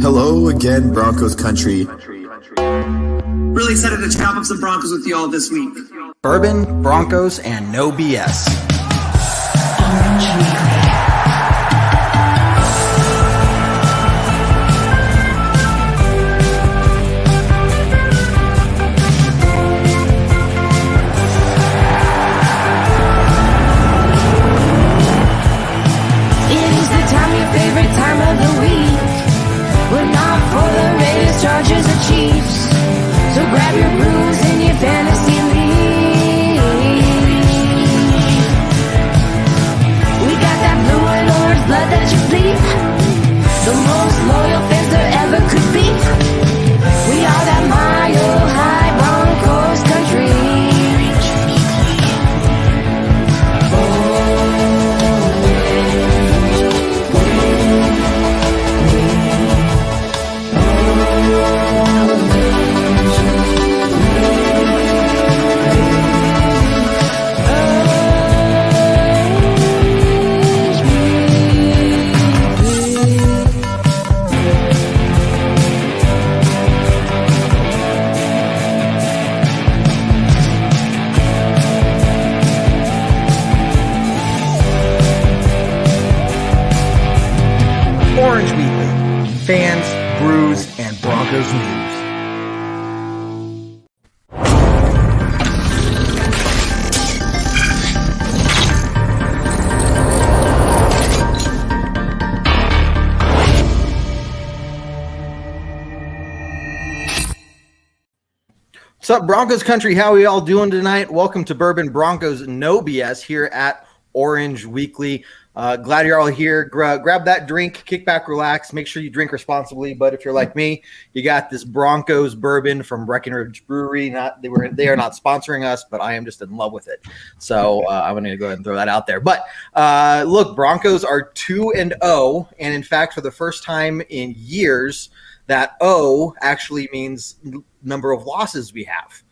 Hello again, Broncos country. Really excited to chop up some Broncos with you all this week. Bourbon, Broncos, and no BS. Favorite time of the week, but not for the Raiders, Chargers, or Chiefs. So grab your brews in your fantasy league. We got that blue and orange blood that you bleed. The most loyal fans there ever could be. We are that mile high Broncos country. Orange Weekly, fans, brews, and Broncos news. What's up, Broncos country? How are we all doing tonight? Welcome to Bourbon, Broncos, no BS here at Orange Weekly. Glad you're all here. Grab that drink, kick back, relax. Make sure you drink responsibly. But if you're like me, you got this Broncos bourbon from Breckenridge Brewery. They are not sponsoring us, but I am just in love with it. So I'm going to go ahead and throw that out there. But look, Broncos are 2-0, and in fact, for the first time in years, that O actually means number of losses we have.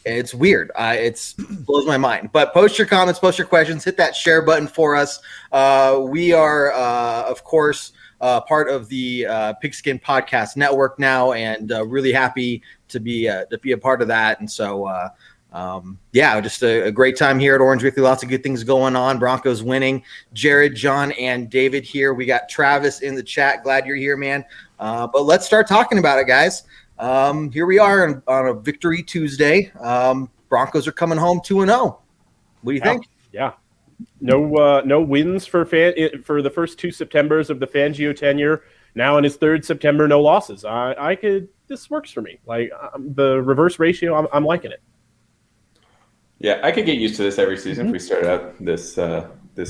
It's weird. It blows my mind. But post your comments, post your questions, hit that share button for us. We are, of course, part of the Pigskin Podcast Network now, and really happy to be a part of that. And so, just a great time here at Orange Weekly. Lots of good things going on. Broncos winning. Jared, John, and David here. We got Travis in the chat. Glad you're here, man. But let's start talking about it, guys. Here we are on a Victory Tuesday. Broncos are coming home 2-0. What do you think? Yeah. No wins for the first 2 Septembers of the Fangio tenure. Now in his 3rd September, no losses. This works for me. Like the reverse ratio, I'm liking it. Yeah, I could get used to this every season if we started out this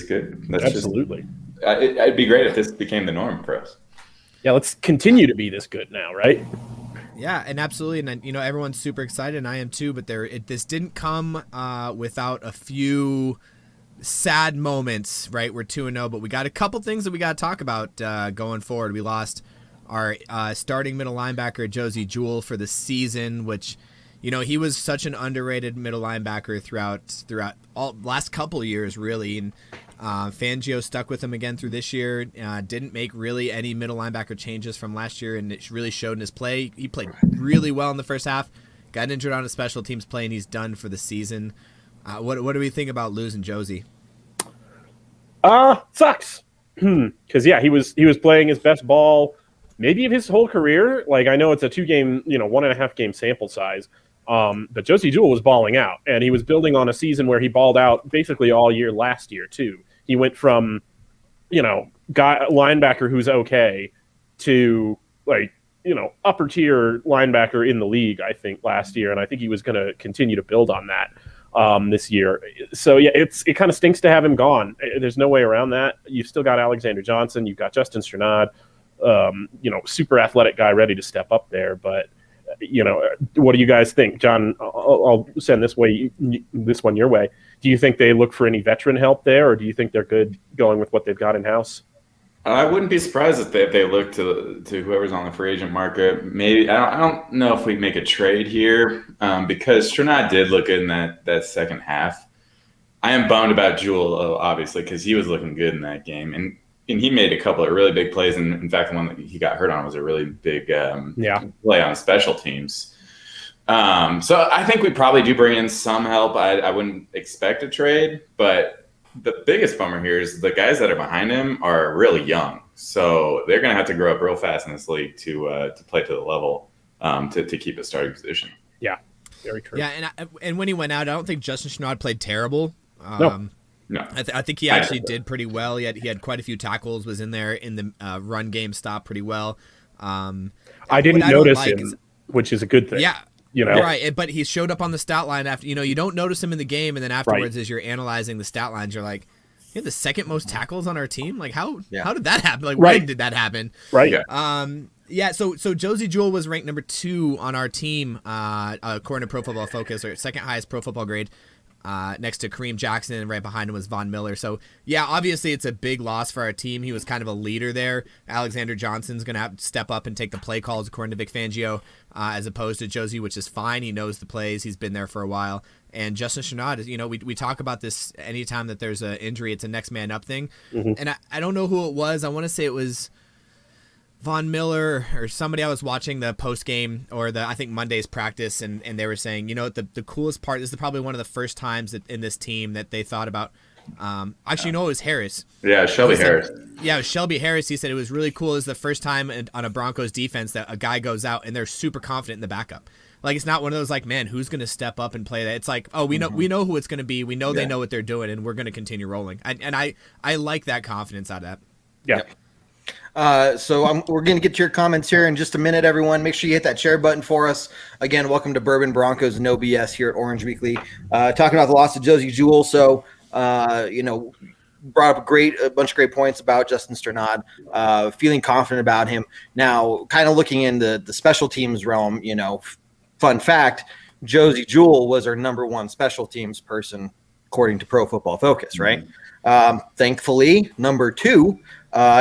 good. Absolutely. It'd be great if this became the norm for us. Yeah, let's continue to be this good now, right? Yeah, and absolutely, and everyone's super excited, and I am too. But this didn't come without a few sad moments, right? We're 2-0, but we got a couple things that we got to talk about going forward. We lost our starting middle linebacker Josey Jewell for the season, which he was such an underrated middle linebacker throughout all last couple of years, really. And Fangio stuck with him again through this year. Didn't make really any middle linebacker changes from last year, and it really showed in his play. He played really well in the first half. Got injured on a special teams play, and he's done for the season. What do we think about losing Josey? Sucks. Because he was playing his best ball maybe of his whole career. Like I know it's a 2-game, 1.5 game sample size. But Josey Jewell was balling out, and he was building on a season where he balled out basically all year last year too. He went from, linebacker who's okay to upper tier linebacker in the league, I think, last year, and I think he was going to continue to build on that this year. So yeah, it kind of stinks to have him gone. There's no way around that. You've still got Alexander Johnson, you've got Justin Strnad, super athletic guy ready to step up there, but. What do you guys think? John, I'll send this one your way. Do you think they look for any veteran help there, or do you think they're good going with what they've got in-house? I wouldn't be surprised if they look to whoever's on the free agent market. Maybe I don't know if we make a trade here because Strnad did look good in that second half. I am bummed about Jewell, obviously, because he was looking good in that game. And and he made a couple of really big plays. And in fact, the one that he got hurt on was a really big play on special teams. So I think we probably do bring in some help. I wouldn't expect a trade, but the biggest bummer here is the guys that are behind him are really young. So they're going to have to grow up real fast in this league to play to the level to keep a starting position. Yeah, very true. Yeah, and when he went out, I don't think Justin Chenard played terrible. No. I think he actually did pretty well. He had quite a few tackles, was in there in the run game, stopped pretty well. I didn't notice him, which is a good thing. Yeah. You know? Right, but he showed up on the stat line after. You don't notice him in the game, and then afterwards, as you're analyzing the stat lines, you're like, "You had the second most tackles on our team. Like, how did that happen? Like, when did that happen?" Right. Yeah. So Josie Jewell was ranked number 2 on our team, according to Pro Football Focus, or second highest pro football grade. Next to Kareem Jackson, and right behind him was Von Miller. So, yeah, obviously it's a big loss for our team. He was kind of a leader there. Alexander Johnson's going to have to step up and take the play calls, according to Vic Fangio, as opposed to Josie, which is fine. He knows the plays. He's been there for a while. And Justin Chenard, we talk about this anytime that there's an injury, it's a next man up thing. Mm-hmm. And I don't know who it was. I want to say it was Von Miller or somebody. I was watching the post game or I think Monday's practice, and they were saying, the coolest part, this is probably one of the first times that in this team that they thought about, it was Harris. Yeah, Shelby Harris. Yeah, it was Shelby Harris. He said it was really cool. It's the first time on a Broncos defense that a guy goes out and they're super confident in the backup. Like, it's not one of those like, man, who's going to step up and play that? It's like, oh, we know who it's going to be. We know they know what they're doing, and we're going to continue rolling. And I like that confidence out of that. Yeah. So we're going to get to your comments here in just a minute, everyone. Make sure you hit that share button for us. Again, welcome to Bourbon Broncos No BS here at Orange Weekly. Talking about the loss of Josie Jewell. So, brought up a bunch of great points about Justin Strnad, feeling confident about him. Now, kind of looking in the special teams realm, fun fact, Josie Jewell was our number 1 special teams person, according to Pro Football Focus, right? Thankfully, number 2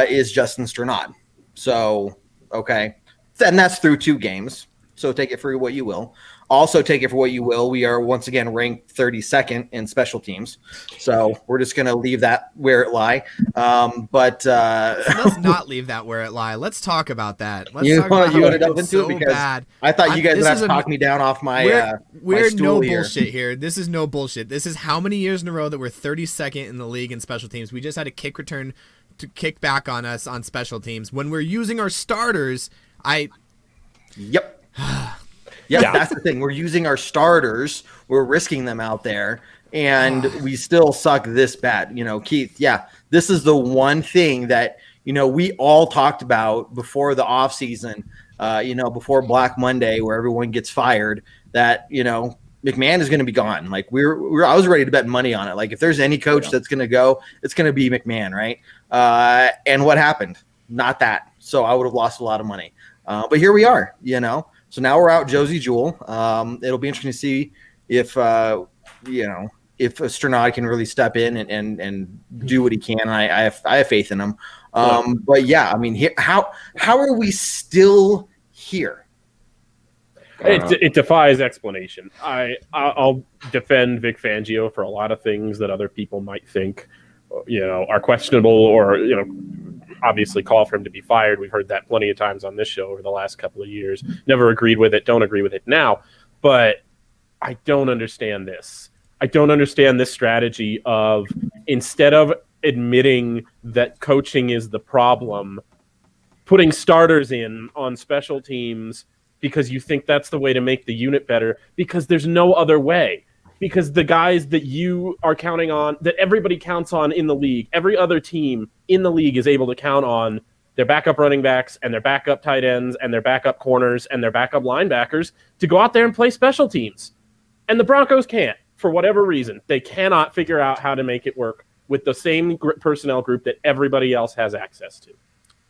is Justin Strnad. So, okay. And that's through 2 games. So take it for what you will. Also take it for what you will. We are once again ranked 32nd in special teams. So we're just going to leave that where it lie. Let's not leave that where it lie. Let's talk about that. Let's you talk about want to delve into it because bad. I thought you guys would have to talk me down off my We're stool no bullshit here. This is no bullshit. This is how many years in a row that we're 32nd in the league in special teams. We just had a kick return to kick back on us on special teams. When we're using our starters, Yep. Yeah, that's the thing. We're using our starters. We're risking them out there, and we still suck this bad. Keith, this is the one thing that, we all talked about before the offseason, before Black Monday where everyone gets fired, that, McMahon is going to be gone. Like I was ready to bet money on it. Like if there's any coach that's going to go, it's going to be McMahon, right? And what happened? Not that. So I would have lost a lot of money. But here we are, So now we're out Josie Jewell. It'll be interesting to see if Strnad can really step in and do what he can. I have faith in him. But yeah, I mean, how are we still here? It defies explanation. I'll defend Vic Fangio for a lot of things that other people might think, are questionable or, obviously call for him to be fired. We've heard that plenty of times on this show over the last couple of years. Never agreed with it. Don't agree with it now. But I don't understand this. I don't understand this strategy of, instead of admitting that coaching is the problem, putting starters in on special teams because you think that's the way to make the unit better, because there's no other way. Because the guys that you are counting on, that everybody counts on in the league, every other team in the league is able to count on their backup running backs and their backup tight ends and their backup corners and their backup linebackers to go out there and play special teams. And the Broncos can't, for whatever reason. They cannot figure out how to make it work with the same personnel group that everybody else has access to.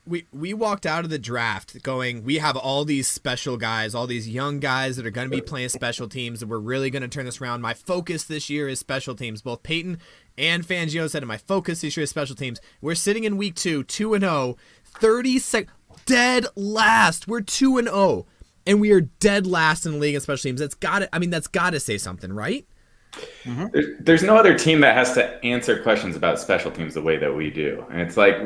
We walked out of the draft going, we have all these special guys, all these young guys that are going to be playing special teams, and we're really going to turn this around. My focus this year is special teams. Both Peyton and Fangio said, my focus this year is special teams. We're sitting in week 2, 2-0, 30 dead last. We're 2-0, and we are dead last in the league in special teams. That's got to say something, right? There's no other team that has to answer questions about special teams the way that we do. And it's like,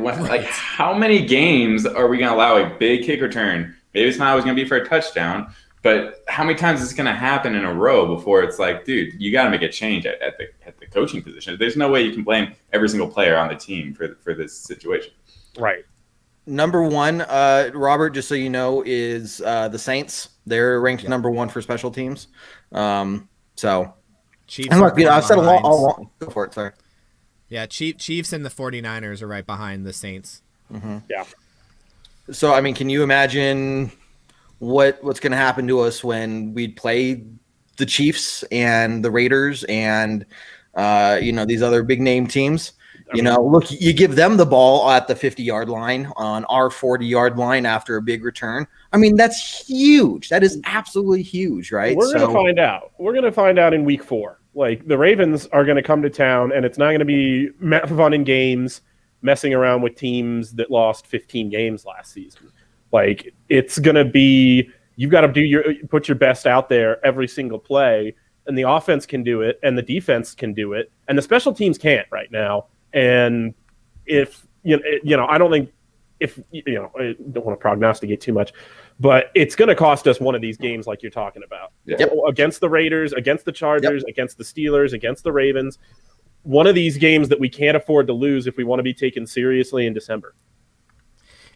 how many games are we going to allow a big kick return? Maybe it's not always going to be for a touchdown, but how many times is it going to happen in a row before it's like, dude, you got to make a change at the coaching position. There's no way you can blame every single player on the team for this situation. Right. Number one, Robert, just so you know, is the Saints. They're ranked number one for special teams. So, Chiefs. and look, I've said all along. Go for it, sorry. Yeah, Chiefs and the 49ers are right behind the Saints. Mm-hmm. Yeah. So, I mean, can you imagine what's going to happen to us when we play the Chiefs and the Raiders and these other big name teams? Look, you give them the ball at the 50-yard line on our 40-yard line after a big return. I mean, that's huge. That is absolutely huge, right? We're going to find out. We're going to find out in week 4. Like, the Ravens are going to come to town, and it's not going to be fun in games messing around with teams that lost 15 games last season. Like, it's going to be you've got to put your best out there every single play, and the offense can do it, and the defense can do it, and the special teams can't right now. And if I don't think I don't want to prognosticate too much, but it's going to cost us one of these games like you're talking about. Yep. Against the Raiders, against the Chargers, against the Steelers, against the Ravens. One of these games that we can't afford to lose if we want to be taken seriously in December.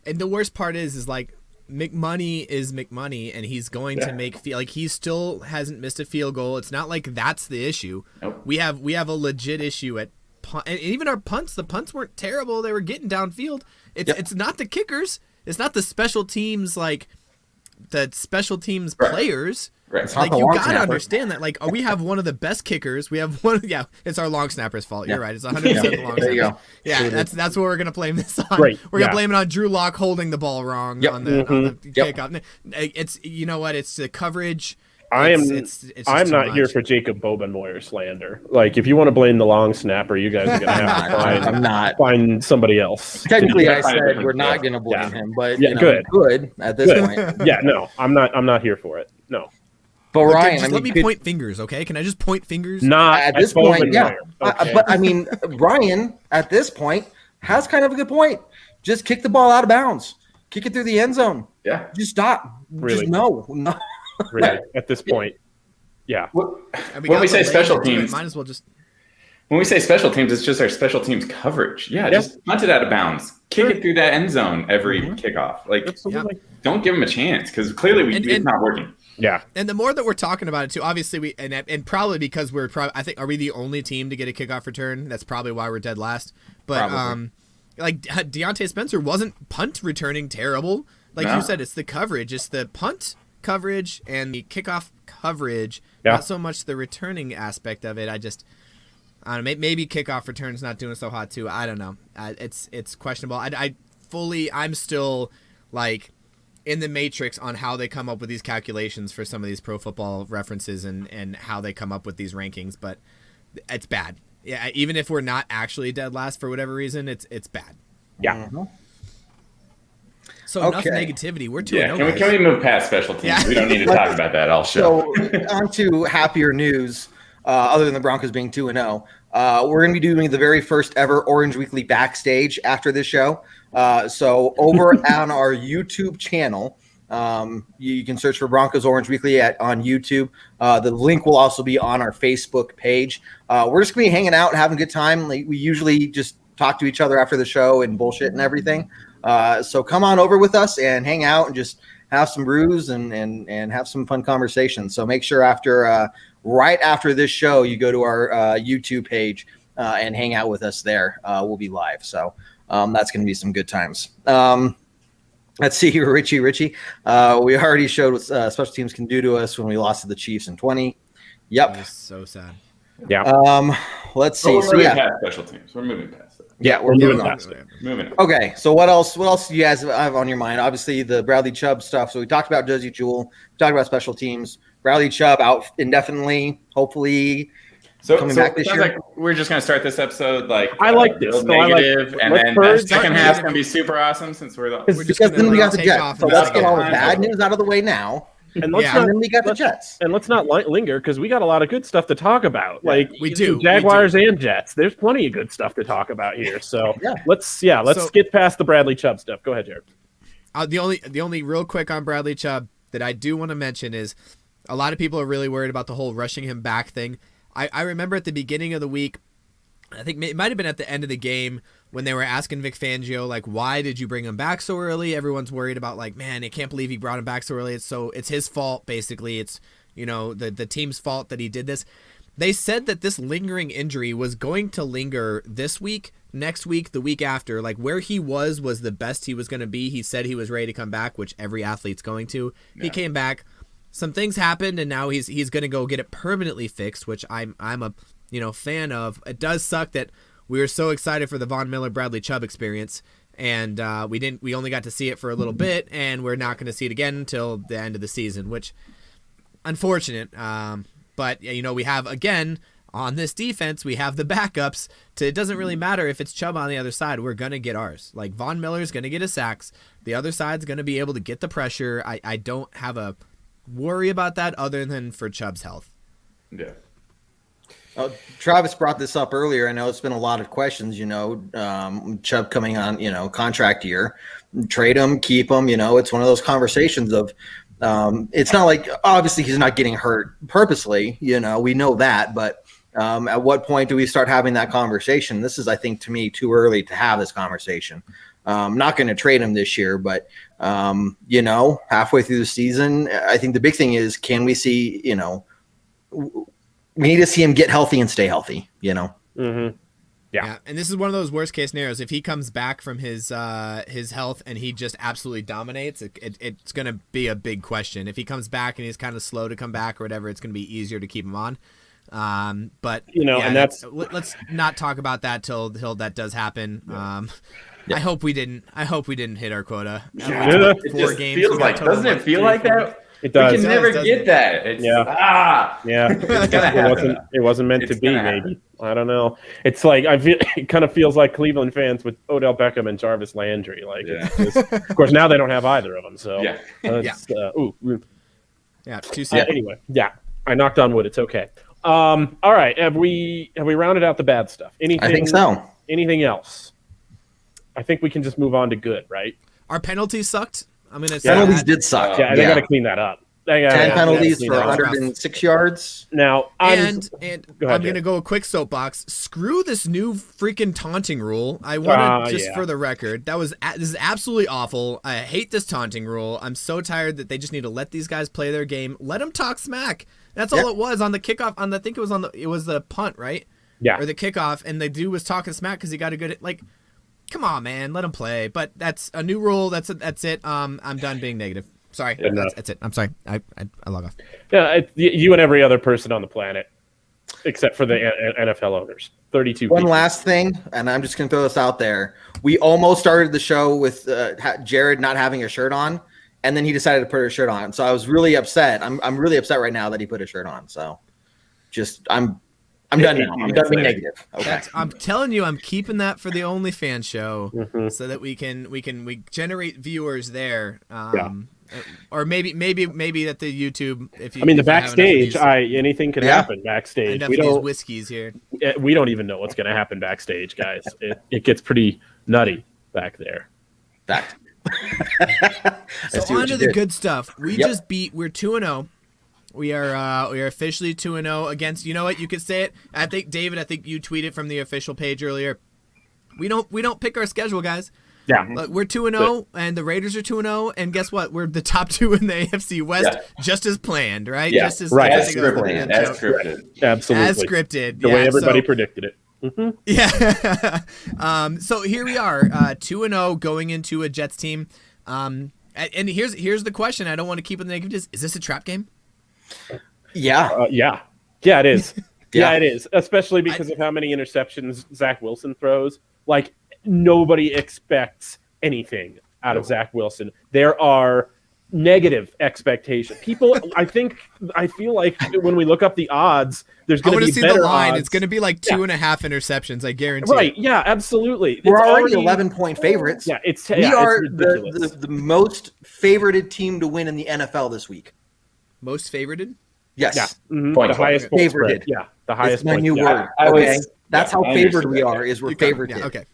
And the worst part is like McMoney is McMoney, and he's going to make he still hasn't missed a field goal. It's not like that's the issue. Nope. We have a legit issue at punt, and even our punts. The punts weren't terrible; they were getting downfield. It's not the kickers. It's not the special teams players. Right. Like, you gotta understand that. Like, we have one of the best kickers. We have one. Yeah, it's our long snapper's fault. You're right. It's 100% the long snapper. There you go. Yeah, that's what we're gonna blame this on. Right. We're gonna blame it on Drew Lock holding the ball wrong on the kickoff. It's it's the coverage. I'm not here for Jacob Bobenmoyer slander. Like, if you want to blame the long snapper, you guys are going to have to find somebody else. Technically, I said we're not going to blame him, but good at this point. Yeah, no, I'm not here for it. No. But Ryan, just let me point fingers, okay? Can I just point fingers? Not at this point, yeah. Okay. But I mean, Ryan at this point has kind of a good point. Just kick the ball out of bounds. Kick it through the end zone. Yeah. Just stop. Really? Just no. Really, at this point, yeah. When we say special teams, might as well just. When we say special teams, it's just our special teams coverage. Yeah, just punt it out of bounds, kick it through that end zone every kickoff. Like, don't give them a chance, because clearly it's not working. Yeah, and the more that we're talking about it too, obviously and probably because I think, are we the only team to get a kickoff return? That's probably why we're dead last. But like Deontay Spencer wasn't punt returning terrible. Like you said, it's the coverage, it's the punt coverage and the kickoff coverage, not so much the returning aspect of it. I don't know, maybe kickoff returns not doing so hot too. I don't know. It's questionable. I'm still like in the matrix on how they come up with these calculations for some of these Pro Football references and how they come up with these rankings, but it's bad. Yeah, even if we're not actually dead last for whatever reason, it's bad. Yeah. Mm-hmm. So enough negativity. We're 2-0. Can we move past special teams? Yeah. We don't need to talk about that all show. So on to happier news. Other than the Broncos being 2-0, we're going to be doing the very first ever Orange Weekly backstage after this show. So over on our YouTube channel, you can search for Broncos Orange Weekly on YouTube. The link will also be on our Facebook page. We're just going to be hanging out and having a good time. Like, we usually just talk to each other after the show and bullshit and everything. So come on over with us and hang out and just have some brews and have some fun conversations. So make sure right after this show, you go to our YouTube page and hang out with us there. We'll be live. So that's going to be some good times. Let's see here, Richie. We already showed what special teams can do to us when we lost to the Chiefs in 20. Yep. That was so sad. Yeah. Let's see. We're moving past special teams. We're moving past it. Yeah, we're moving on. Moving on. Okay, so what else do you guys have on your mind? Obviously, the Bradley Chubb stuff. So we talked about Josie Jewell. We talked about special teams. Bradley Chubb out indefinitely, hopefully coming back this year. Like we're just going to start this episode I like this. Negative, and then the second half's going to be super awesome since we're because then we got the Jets. So let's get all the bad news out of the way now. And let's and then we got the Jets. And let's not linger because we got a lot of good stuff to talk about. Like we do. Jaguars and Jets. There's plenty of good stuff to talk about here. So let's skip past the Bradley Chubb stuff. Go ahead, Jared. The only real quick on Bradley Chubb that I do want to mention is a lot of people are really worried about the whole rushing him back thing. I remember at the beginning of the week, I think it might have been at the end of the game when they were asking Vic Fangio, like, why did you bring him back so early? Everyone's worried about, like, man, I can't believe he brought him back so early. It's his fault, basically. It's, the team's fault that he did this. They said that this lingering injury was going to linger this week, next week, the week after. Like, where he was the best he was going to be. He said he was ready to come back, which every athlete's going to. Yeah. He came back. Some things happened, and now he's going to go get it permanently fixed, which I'm a fan of. It does suck that we were so excited for the Von Miller Bradley Chubb experience, and we only got to see it for a little bit, and we're not going to see it again until the end of the season, which unfortunate. But we have, again, on this defense, we have the backups. It doesn't really matter if it's Chubb on the other side. We're going to get ours. Like, Von Miller's going to get his sacks. The other side's going to be able to get the pressure. I don't have a worry about that other than for Chubb's health. Yeah. Travis brought this up earlier. I know it's been a lot of questions, Chubb coming on, contract year, trade him, keep him, it's one of those conversations of, it's not like, obviously he's not getting hurt purposely, we know that, but at what point do we start having that conversation? This is, I think, to me, too early to have this conversation. I'm not going to trade him this year, but, halfway through the season, I think the big thing is, can we see, we need to see him get healthy and stay healthy, Mm-hmm. Yeah, and this is one of those worst case scenarios. If he comes back from his health and he just absolutely dominates, it's going to be a big question. If he comes back and he's kind of slow to come back or whatever, it's going to be easier to keep him on. But and let's not talk about that till that does happen. I hope we didn't hit our quota. It just feels like, doesn't it feel like that? It does. We can never get that. It's, It wasn't meant to be. Maybe, I don't know. It's like it kind of feels like Cleveland fans with Odell Beckham and Jarvis Landry. Like, it's just, of course, now they don't have either of them. So too soon. Anyway, I knocked on wood. It's okay. All right. Have we rounded out the bad stuff? Anything? I think so. Anything else? I think we can just move on to good, right? Our penalties sucked. I'm going to say penalties did suck. They got to clean that up. 10 penalties for 106 yards. Now, I'm going to go a quick soapbox. Screw this new freaking taunting rule. I want to, for the record, this is absolutely awful. I hate this taunting rule. I'm so tired that they just need to let these guys play their game. Let them talk smack. That's all it was on the kickoff. I think it was the punt, right? Yeah. Or the kickoff, and the dude was talking smack because he got a good come on, man, let him play. But that's a new rule. That's it. I'm done being negative. Sorry, that's it. I'm sorry. I log off. Yeah, you and every other person on the planet, except for the NFL owners. 32. One last thing, and I'm just going to throw this out there. We almost started the show with Jared not having a shirt on, and then he decided to put a shirt on. So I was really upset. I'm really upset right now that he put a shirt on. So I'm done now. I'm done being negative. Okay. I'm telling you, I'm keeping that for the OnlyFans show, so that we generate viewers there. Or maybe at the YouTube. The backstage. Anything could happen backstage. We don't whiskeys here. We don't even know what's going to happen backstage, guys. It gets pretty nutty back there. Fact. So on to the good stuff. We're 2-0. We are officially 2-0 against. You know what? You could say it. I think David. You tweeted from the official page earlier. We don't pick our schedule, guys. Yeah, we're 2-0, and the Raiders are 2-0, and guess what? We're the top two in the AFC West, just as planned, right? Yeah, just as right. As scripted. Absolutely. As scripted. The way everybody predicted it. Mm-hmm. Yeah. So here we are, 2-0, going into a Jets team. And here's the question. I don't want to keep it negative. Is this a trap game? Yeah. Yeah, it is. Yeah, it is. Especially because of how many interceptions Zach Wilson throws. Like, nobody expects anything out of Zach Wilson. There are negative expectations. People, I feel like when we look up the odds, there's going to be better see the line. odds. It's going to be like 2.5 interceptions, I guarantee. Right, yeah, absolutely. We're already 11-point favorites. Yeah, we are the most favorited team to win in the NFL this week. Most favorited? Yes. Yeah. Mm-hmm. Point The highest spread. point spread. Favorited. Yeah. The highest It's my point new spread. word. I Okay. was- That's yeah, how I favored understood we that, are. yeah. Is we're You got- favored. Yeah, okay.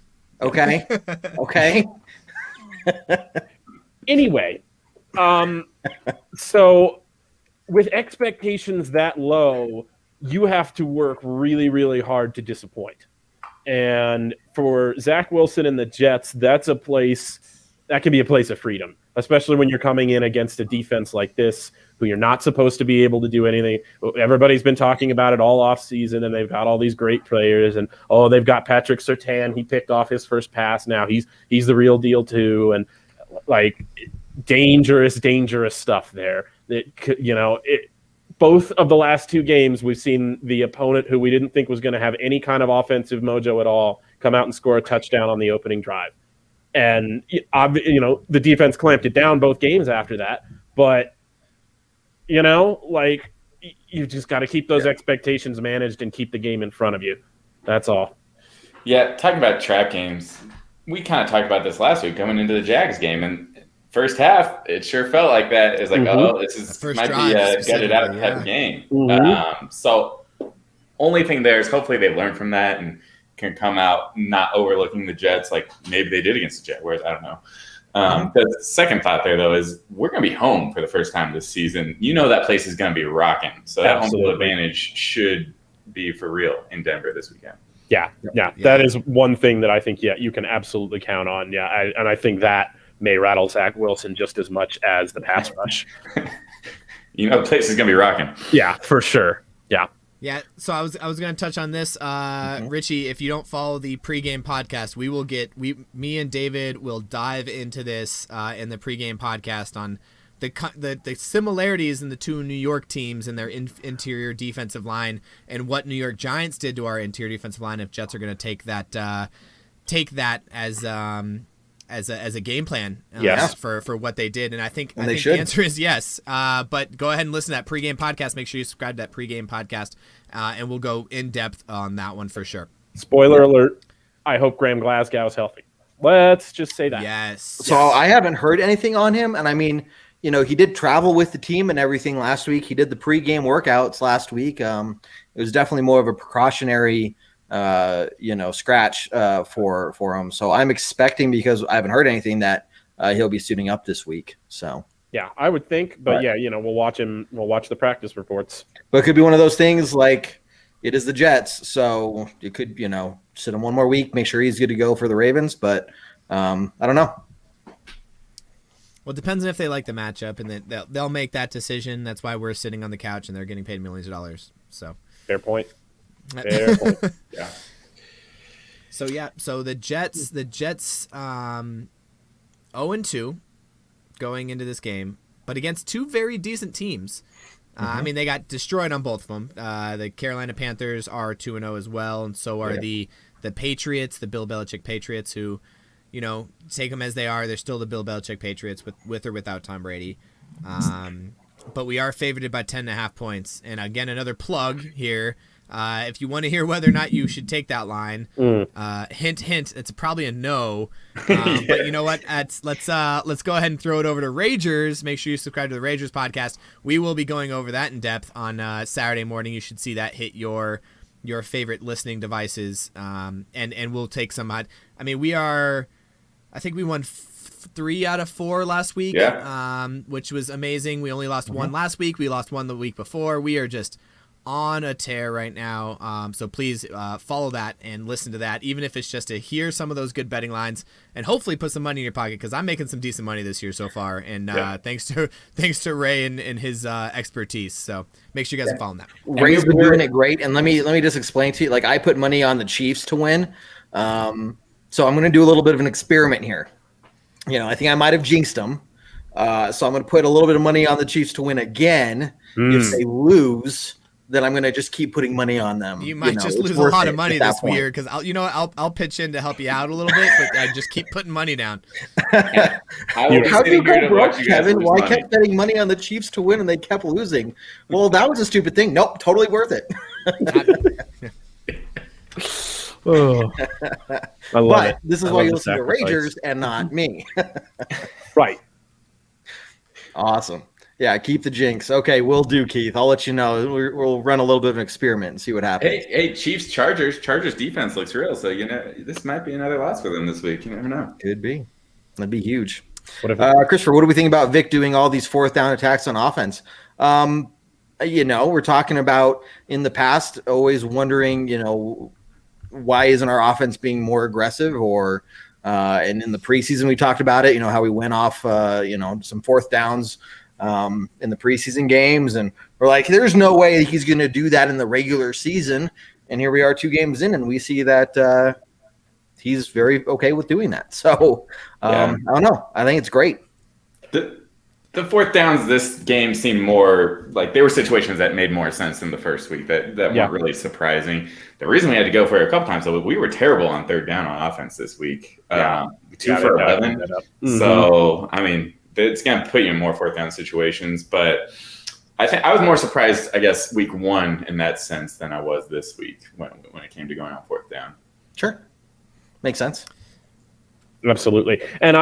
Okay. Okay. Anyway, so with expectations that low, you have to work really, really hard to disappoint. And for Zach Wilson and the Jets, that's a place that can be a place of freedom, especially when you're coming in against a defense like this, who you're not supposed to be able to do anything. Everybody's been talking about it all off season, and they've got all these great players, and they've got Patrick Surtain. He picked off his first pass. Now he's the real deal too, and like dangerous stuff there. Both of the last two games, we've seen the opponent who we didn't think was going to have any kind of offensive mojo at all come out and score a touchdown on the opening drive. And, the defense clamped it down both games after that. But, you just got to keep those expectations managed and keep the game in front of you. That's all. Yeah, talking about trap games, we kind of talked about this last week coming into the Jags game. And first half, it sure felt like that. It's like, this might be a gutted out type of game. Mm-hmm. So only thing there is hopefully they learn from that and can come out not overlooking the Jets like maybe they did against the Jaguars. I don't know. The second thought there, though, is we're going to be home for the first time this season. That place is going to be rocking. So that home field advantage should be for real in Denver this weekend. Yeah. That is one thing that I think, you can absolutely count on. Yeah, and I think that may rattle Zach Wilson just as much as the pass rush. The place is going to be rocking. Yeah, for sure. Yeah. Yeah, so I was going to touch on this, Richie. If you don't follow the pregame podcast, me and David will dive into this in the pregame podcast on the similarities in the two New York teams and their interior defensive line and what New York Giants did to our interior defensive line. If Jets are going to take that as a game plan for what they did. And I think the answer is yes. But go ahead and listen to that pregame podcast. Make sure you subscribe to that pregame podcast, and we'll go in depth on that one for sure. Spoiler alert. I hope Graham Glasgow's healthy. Let's just say that. Yes. So I haven't heard anything on him. And I mean, he did travel with the team and everything last week. He did the pregame workouts last week. It was definitely more of a precautionary scratch for him. So I'm expecting, because I haven't heard anything, that he'll be suiting up this week. So yeah, I would think, but we'll watch him. We'll watch the practice reports. But it could be one of those things like it is the Jets, so it could sit him one more week, make sure he's good to go for the Ravens. But I don't know. Well, it depends on if they like the matchup, and then they'll make that decision. That's why we're sitting on the couch and they're getting paid millions of dollars. So fair point. Yeah. So the Jets 0-2 going into this game, but against two very decent teams. I mean, they got destroyed on both of them. The Carolina Panthers are 2-0 as well, and so are the Patriots, the Bill Belichick Patriots, who, take them as they are. They're still the Bill Belichick Patriots with or without Tom Brady. But we are favored by 10.5 points. And again, another plug here. If you want to hear whether or not you should take that line, hint, it's probably a no. But you know what? Let's go ahead and throw it over to Ragers. Make sure you subscribe to the Ragers podcast. We will be going over that in depth on Saturday morning. You should see that hit your favorite listening devices, and we'll take some. I mean, I think we won 3 out of 4 last week, which was amazing. We only lost one last week. We lost one the week before. We are just on a tear right now. So please follow that and listen to that, even if it's just to hear some of those good betting lines and hopefully put some money in your pocket, because I'm making some decent money this year so far. And thanks to Ray and his expertise. So make sure you guys are following that. Ray's been doing it great. And let me just explain to you, like, I put money on the Chiefs to win. So I'm going to do a little bit of an experiment here. I think I might have jinxed them. So I'm going to put a little bit of money on the Chiefs to win again. If they lose, then I'm going to just keep putting money on them. You might just lose a lot of money this year, because I'll pitch in to help you out a little bit, but I just keep putting money down. How do you go broke, Kevin? Well, I kept betting money on the Chiefs to win and they kept losing. Well, that was a stupid thing. Nope, totally worth it. I love it. This is why you listen to Ragers and not me. Right. Awesome. Yeah, keep the jinx. Okay, we'll do, Keith. I'll let you know. We'll run a little bit of an experiment and see what happens. Hey, Chiefs, Chargers. Chargers defense looks real. So, this might be another loss for them this week. You never know. Could be. That'd be huge. Christopher, what do we think about Vic doing all these fourth down attacks on offense? We're talking about in the past, always wondering, why isn't our offense being more aggressive? Or and in the preseason, we talked about it, how we went off, some fourth downs in the preseason games. And we're like, there's no way he's going to do that in the regular season. And here we are 2 games in, and we see that he's very okay with doing that. So I don't know. I think it's great. The fourth downs this game seemed more like there were situations that made more sense than the first week that weren't really surprising. The reason we had to go for it a couple times, though, we were terrible on third down on offense this week. 2 for 11. So, it's going to put you in more fourth down situations. But I think I was more surprised, I guess, week 1 in that sense than I was this week when it came to going on fourth down. Sure. Makes sense. Absolutely. And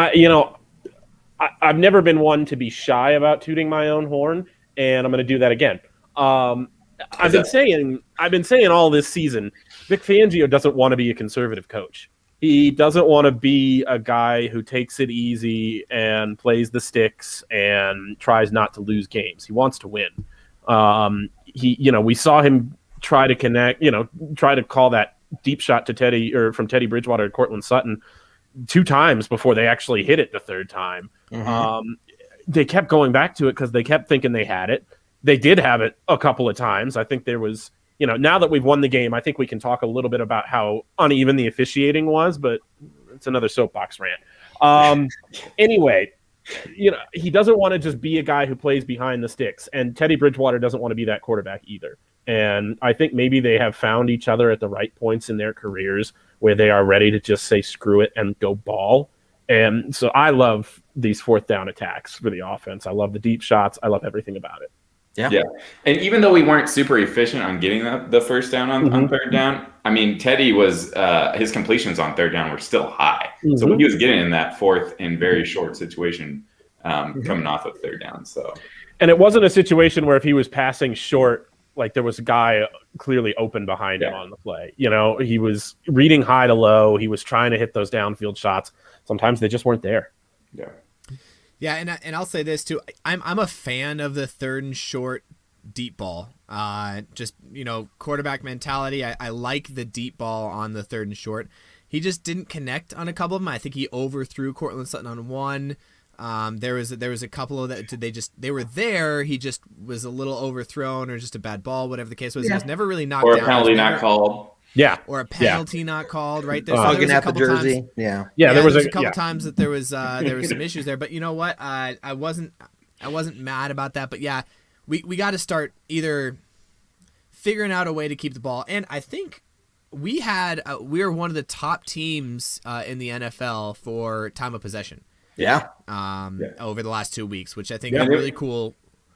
I've never been one to be shy about tooting my own horn, and I'm going to do that again. I've been saying all this season, Vic Fangio doesn't want to be a conservative coach. He doesn't want to be a guy who takes it easy and plays the sticks and tries not to lose games. He wants to win. We saw him try to connect, try to call that deep shot to from Teddy Bridgewater to Cortland Sutton 2 times before they actually hit it the 3rd time. They kept going back to it because they kept thinking they had it. They did have it a couple of times. I think there was, now that we've won the game, I think we can talk a little bit about how uneven the officiating was, but it's another soapbox rant. Anyway, he doesn't want to just be a guy who plays behind the sticks, and Teddy Bridgewater doesn't want to be that quarterback either. And I think maybe they have found each other at the right points in their careers where they are ready to just say screw it and go ball. And so I love these fourth down attacks for the offense. I love the deep shots. I love everything about it. Yeah. And even though we weren't super efficient on getting the first down on third down, Teddy was his completions on third down were still high. So when he was getting in that fourth and very short situation coming off of third down. And it wasn't a situation where if he was passing short, like there was a guy clearly open behind him on the play. He was reading high to low. He was trying to hit those downfield shots. Sometimes they just weren't there. Yeah. Yeah, and I'll say this too. I'm a fan of the 3rd and short deep ball. Quarterback mentality. I like the deep ball on the 3rd and short. He just didn't connect on a couple of them. I think he overthrew Cortland Sutton on one. There was a couple of that they were there. He just was a little overthrown or just a bad ball, whatever the case was. He was never really knocked down. Or a penalty not called. Yeah. Or a penalty not called, right? There was a couple jersey. times. There was a couple times that there was some issues there. But you know what? I wasn't mad about that. But yeah, we got to start either figuring out a way to keep the ball. And I think we're one of the top teams in the NFL for time of possession. Over the last 2 weeks, which I think is really cool.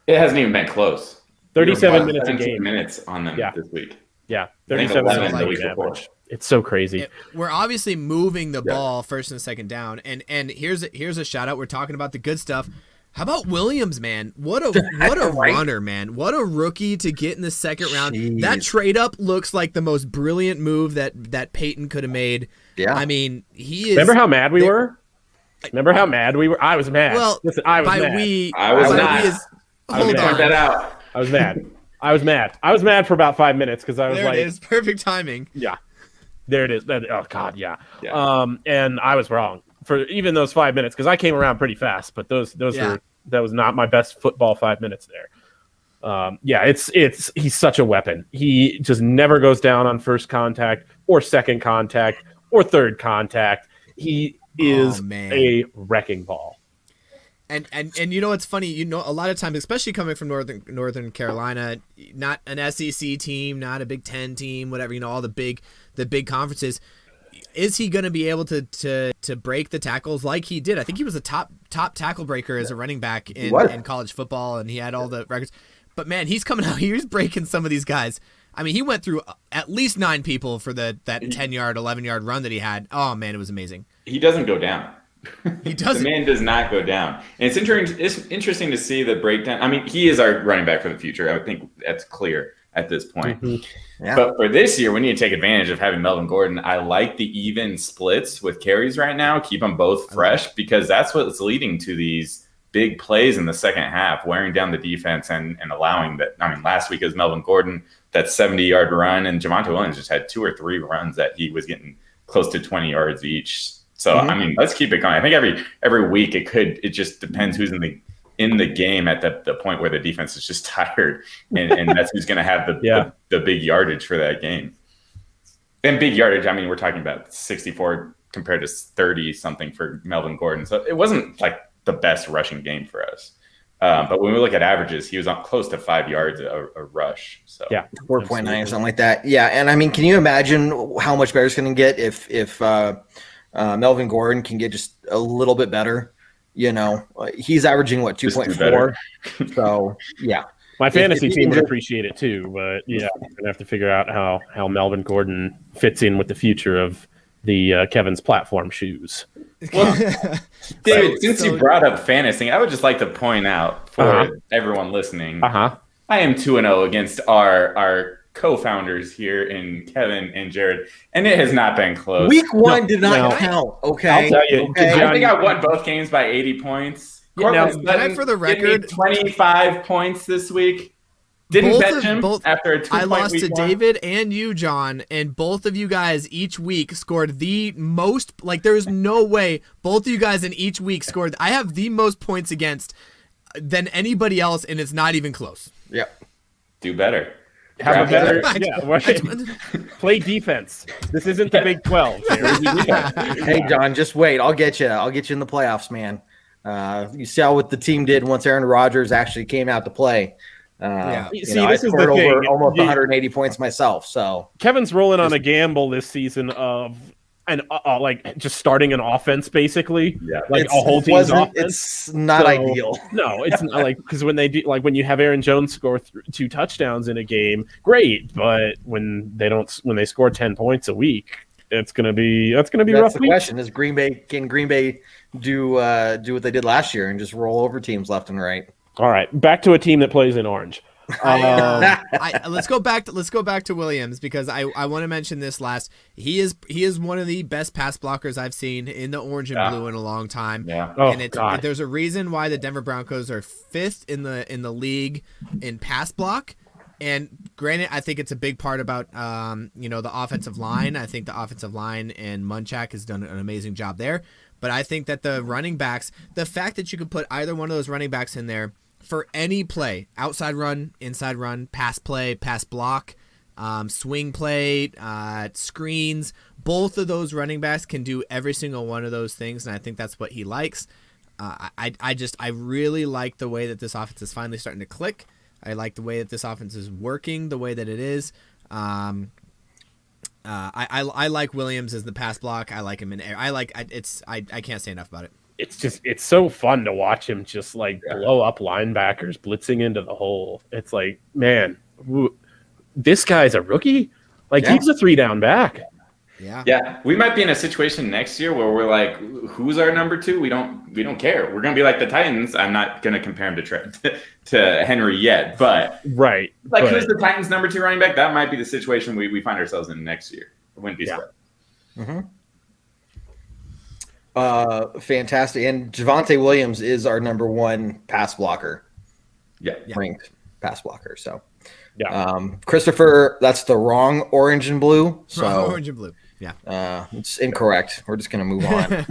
It hasn't even been close. 37 minutes a game. Minutes on them this week. Yeah, 37 minutes a week average. It's so crazy. We're obviously moving the ball first and second down, and here's a shout out. We're talking about the good stuff. How about Williams, man? What a runner, man! What a rookie to get in the second round. Jeez. That trade up looks like the most brilliant move that Peyton could have made. Yeah, he is. Remember how mad we were? Remember how mad we were? I was mad. Well, listen, I was mad. I was not. Hold on. That out. I was mad. I was mad for about 5 minutes because I was there it is. Perfect timing. Yeah, there it is. Oh God, yeah. And I was wrong for even those 5 minutes because I came around pretty fast, but that was not my best football 5 minutes there. He's such a weapon. He just never goes down on first contact or second contact or third contact. He is a wrecking ball. And it's funny, a lot of times, especially coming from Northern Carolina, not an SEC team, not a Big Ten team, whatever, all the big conferences. Is he going to be able to break the tackles like he did? I think he was a top tackle breaker as a running back in college football, and he had all the records. But man, he's coming out here, he's breaking some of these guys. He went through at least 9 people for that 10-yard, 11-yard run that he had. Oh man, it was amazing. He doesn't go down. He doesn't. The man does not go down. And it's interesting to see the breakdown. I mean, he is our running back for the future. I think that's clear at this point. Mm-hmm. Yeah. But for this year, we need to take advantage of having Melvin Gordon. I like the even splits with carries right now. Keep them both fresh because that's what's leading to these big plays in the second half, wearing down the defense and allowing that. I mean, last week it was Melvin Gordon, that 70-yard run, and Javonte Williams just had 2 or 3 runs that he was getting close to 20 yards each. So, I mean, let's keep it going. I think every week it just depends who's in the game at the point where the defense is just tired, and that's who's going to have the big yardage for that game. And big yardage, I mean, we're talking about 64 compared to 30 something for Melvin Gordon. So it wasn't like the best rushing game for us. But when we look at averages, he was on close to 5 yards a rush. So 4.9 or something like that. Yeah, and I mean, can you imagine how much better it's going to get if Melvin Gordon can get just a little bit better? You know, he's averaging 2.4. So yeah, my fantasy team would appreciate it too. But yeah, I'm gonna have to figure out how Melvin Gordon fits in with the future of the Kevin's platform shoes. Well, David, since you brought up fantasy, I would just like to point out for everyone listening, I am 2-0 against our co-founders here in Kevin and Jared, and it has not been close. Week 1 did not count. Okay, I'll tell you. Okay. I think I won both games by 80 points. Cortland Sutton for the record, 25 points this week. Didn't bet him after a 2-point I lost week to David and you, John, and both of you guys each week scored the most. Like, there's no way both of you guys in each week scored. I have the most points against than anybody else, and it's not even close. Yep. Do better. Have a better play defense. This isn't the Big 12. Hey, John, just wait. I'll get you in the playoffs, man. You saw what the team did once Aaron Rodgers actually came out to play. This I is scored the thing. over almost 180 points myself. So Kevin's rolling on a gamble this season of like just starting an offense basically. Yeah, like a whole team's offense. It's not ideal. No, it's not like because when they do when you have Aaron Jones score 2 touchdowns in a game, great. But when they score 10 points a week, that's gonna be rough. That's the question: is Green Bay do what they did last year and just roll over teams left and right? All right, back to a team that plays in orange. Let's go back to Williams because I want to mention this last. He is one of the best pass blockers I've seen in the orange and blue in a long time. Yeah. And there's a reason why the Denver Broncos are 5th in the league in pass block. And granted, I think it's a big part about the offensive line. I think the offensive line and Munchak has done an amazing job there. But I think that the running backs, the fact that you could put either one of those running backs in there for any play, outside run, inside run, pass play, pass block, swing play, screens, both of those running backs can do every single one of those things, and I think that's what he likes. I really like the way that this offense is finally starting to click. I like the way that this offense is working, the way that it is. I like Williams as the pass block. I like him in air. I can't say enough about it. It's so fun to watch him just blow up linebackers blitzing into the hole. It's like, man, this guy's a rookie. He's a 3-down back. Yeah. We might be in a situation next year where we're like, who's our number 2? We don't care. We're gonna be like the Titans. I'm not gonna compare him to Henry yet, but right. Who's the Titans' number 2 running back? That might be the situation we find ourselves in next year. It wouldn't be surprised. Mm-hmm. Fantastic. And Javonte Williams is our number 1 pass blocker. Ranked pass blocker. So Christopher, that's the wrong orange and blue. So wrong orange and blue. Yeah. It's incorrect. We're just gonna move on.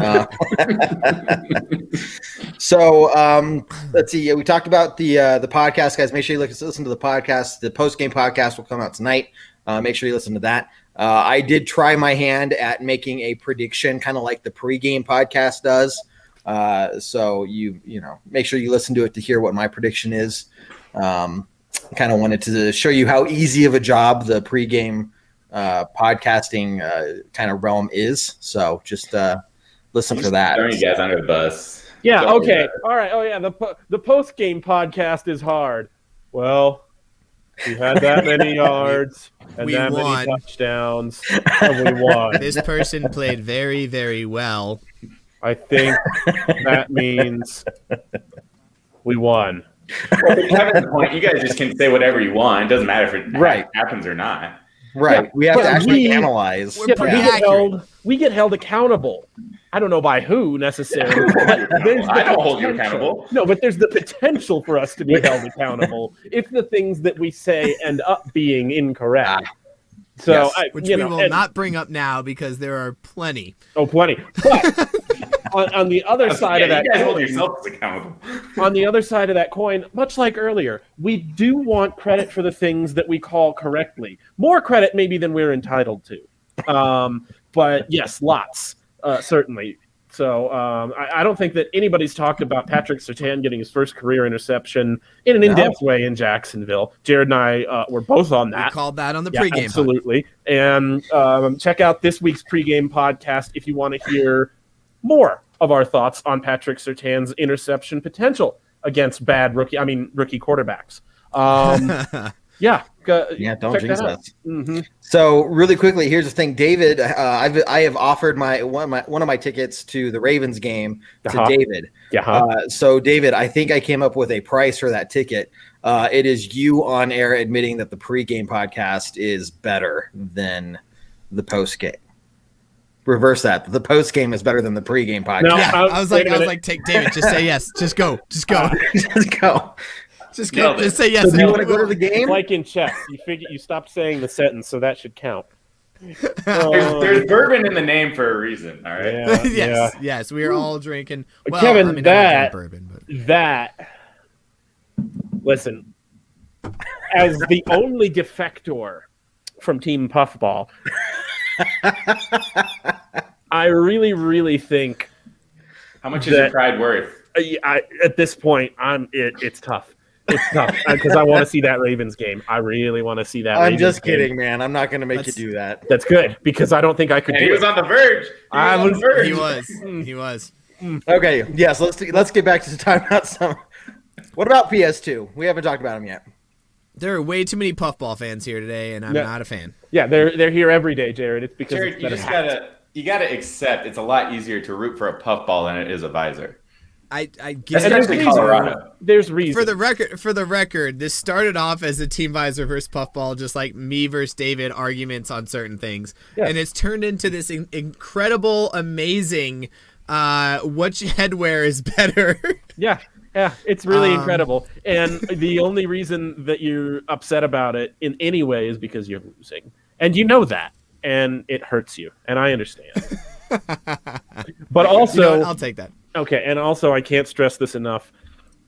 So let's see. We talked about the podcast, guys. Make sure you listen to the podcast. The post-game podcast will come out tonight. Make sure you listen to that. I did try my hand at making a prediction, kind of like the pregame podcast does. So you make sure you listen to it to hear what my prediction is. Kind of wanted to show you how easy of a job the pregame podcasting kind of realm is. So just listen for that. Throwing you guys under the bus. Yeah. Okay. All right. Oh yeah. The post game podcast is hard. Well, we had that many yards and that won. many touchdowns, and we won. This person played very, very well. I think that means we won. Well, but Kevin's point, you guys just can say whatever you want. It doesn't matter if it happens or not. Right. Yeah, we have to actually analyze. We get held accountable. I don't know by who necessarily. I don't hold you accountable. No, but there's the potential for us to be held accountable if the things that we say end up being incorrect. So, which we will not bring up now because there are plenty. Oh, plenty. But on the other side of that, you guys hold yourselves accountable. On the other side of that coin, much like earlier, we do want credit for the things that we call correctly. More credit maybe than we're entitled to. But yes, lots, certainly. So I don't think that anybody's talked about Patrick Surtain getting his first career interception in an in-depth way in Jacksonville. Jared and I were both on that. We called that on the pregame. Absolutely. And check out this week's pregame podcast if you want to hear more of our thoughts on Patrick Surtain's interception potential against rookie quarterbacks. Don't jinx us. Mm-hmm. So really quickly, here's the thing, David. I have offered one of my tickets to the Ravens game to David. So David, I think I came up with a price for that ticket. It is you on air admitting that the pregame podcast is better than the postgame. Reverse that. The postgame is better than the pregame podcast. No, I was like, take David. Just say yes. Just go. Just go. Just go. Just say yes. So do you want to go to the game? Like in chess, you stopped saying the sentence, so that should count. There's bourbon in the name for a reason. All right. Yes. We are all drinking. Well, Kevin, I mean, I don't drink bourbon, but listen, as the only defector from Team Puffball, I really, really think. How much is your pride worth? At this point, it's tough. It's tough because I want to see that Ravens game. I really want to see that. I'm just kidding, man. I'm not going to make you do that. That's good because I don't think I could do it. He was on the verge. He was. Okay. Yes. Let's get back to the timeout. What about PS2? We haven't talked about them yet. There are way too many Puffball fans here today, and I'm not a fan. Yeah, they're here every day, Jared. It's because Jared, you gotta accept it's a lot easier to root for a puffball than it is a visor. I guess especially Colorado. There's reason. For the record, this started off as a Team Visor versus Puffball, just like me versus David arguments on certain things, and it's turned into this incredible, amazing. Which headwear is better? Yeah, it's really incredible. And the only reason that you're upset about it in any way is because you're losing, and you know that, and it hurts you, and I understand. But also, I'll take that. Okay, and also I can't stress this enough.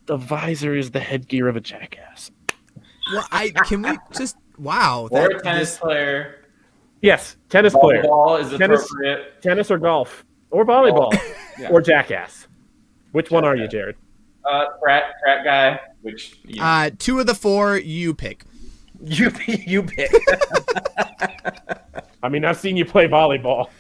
The visor is the headgear of a jackass. Well, can we just wow? Or a tennis player. Yes, tennis player. Volleyball is appropriate. Tennis or golf or volleyball or jackass. Which one are you, Jared? Frat guy. Which two of the four you pick. You pick. I mean, I've seen you play volleyball.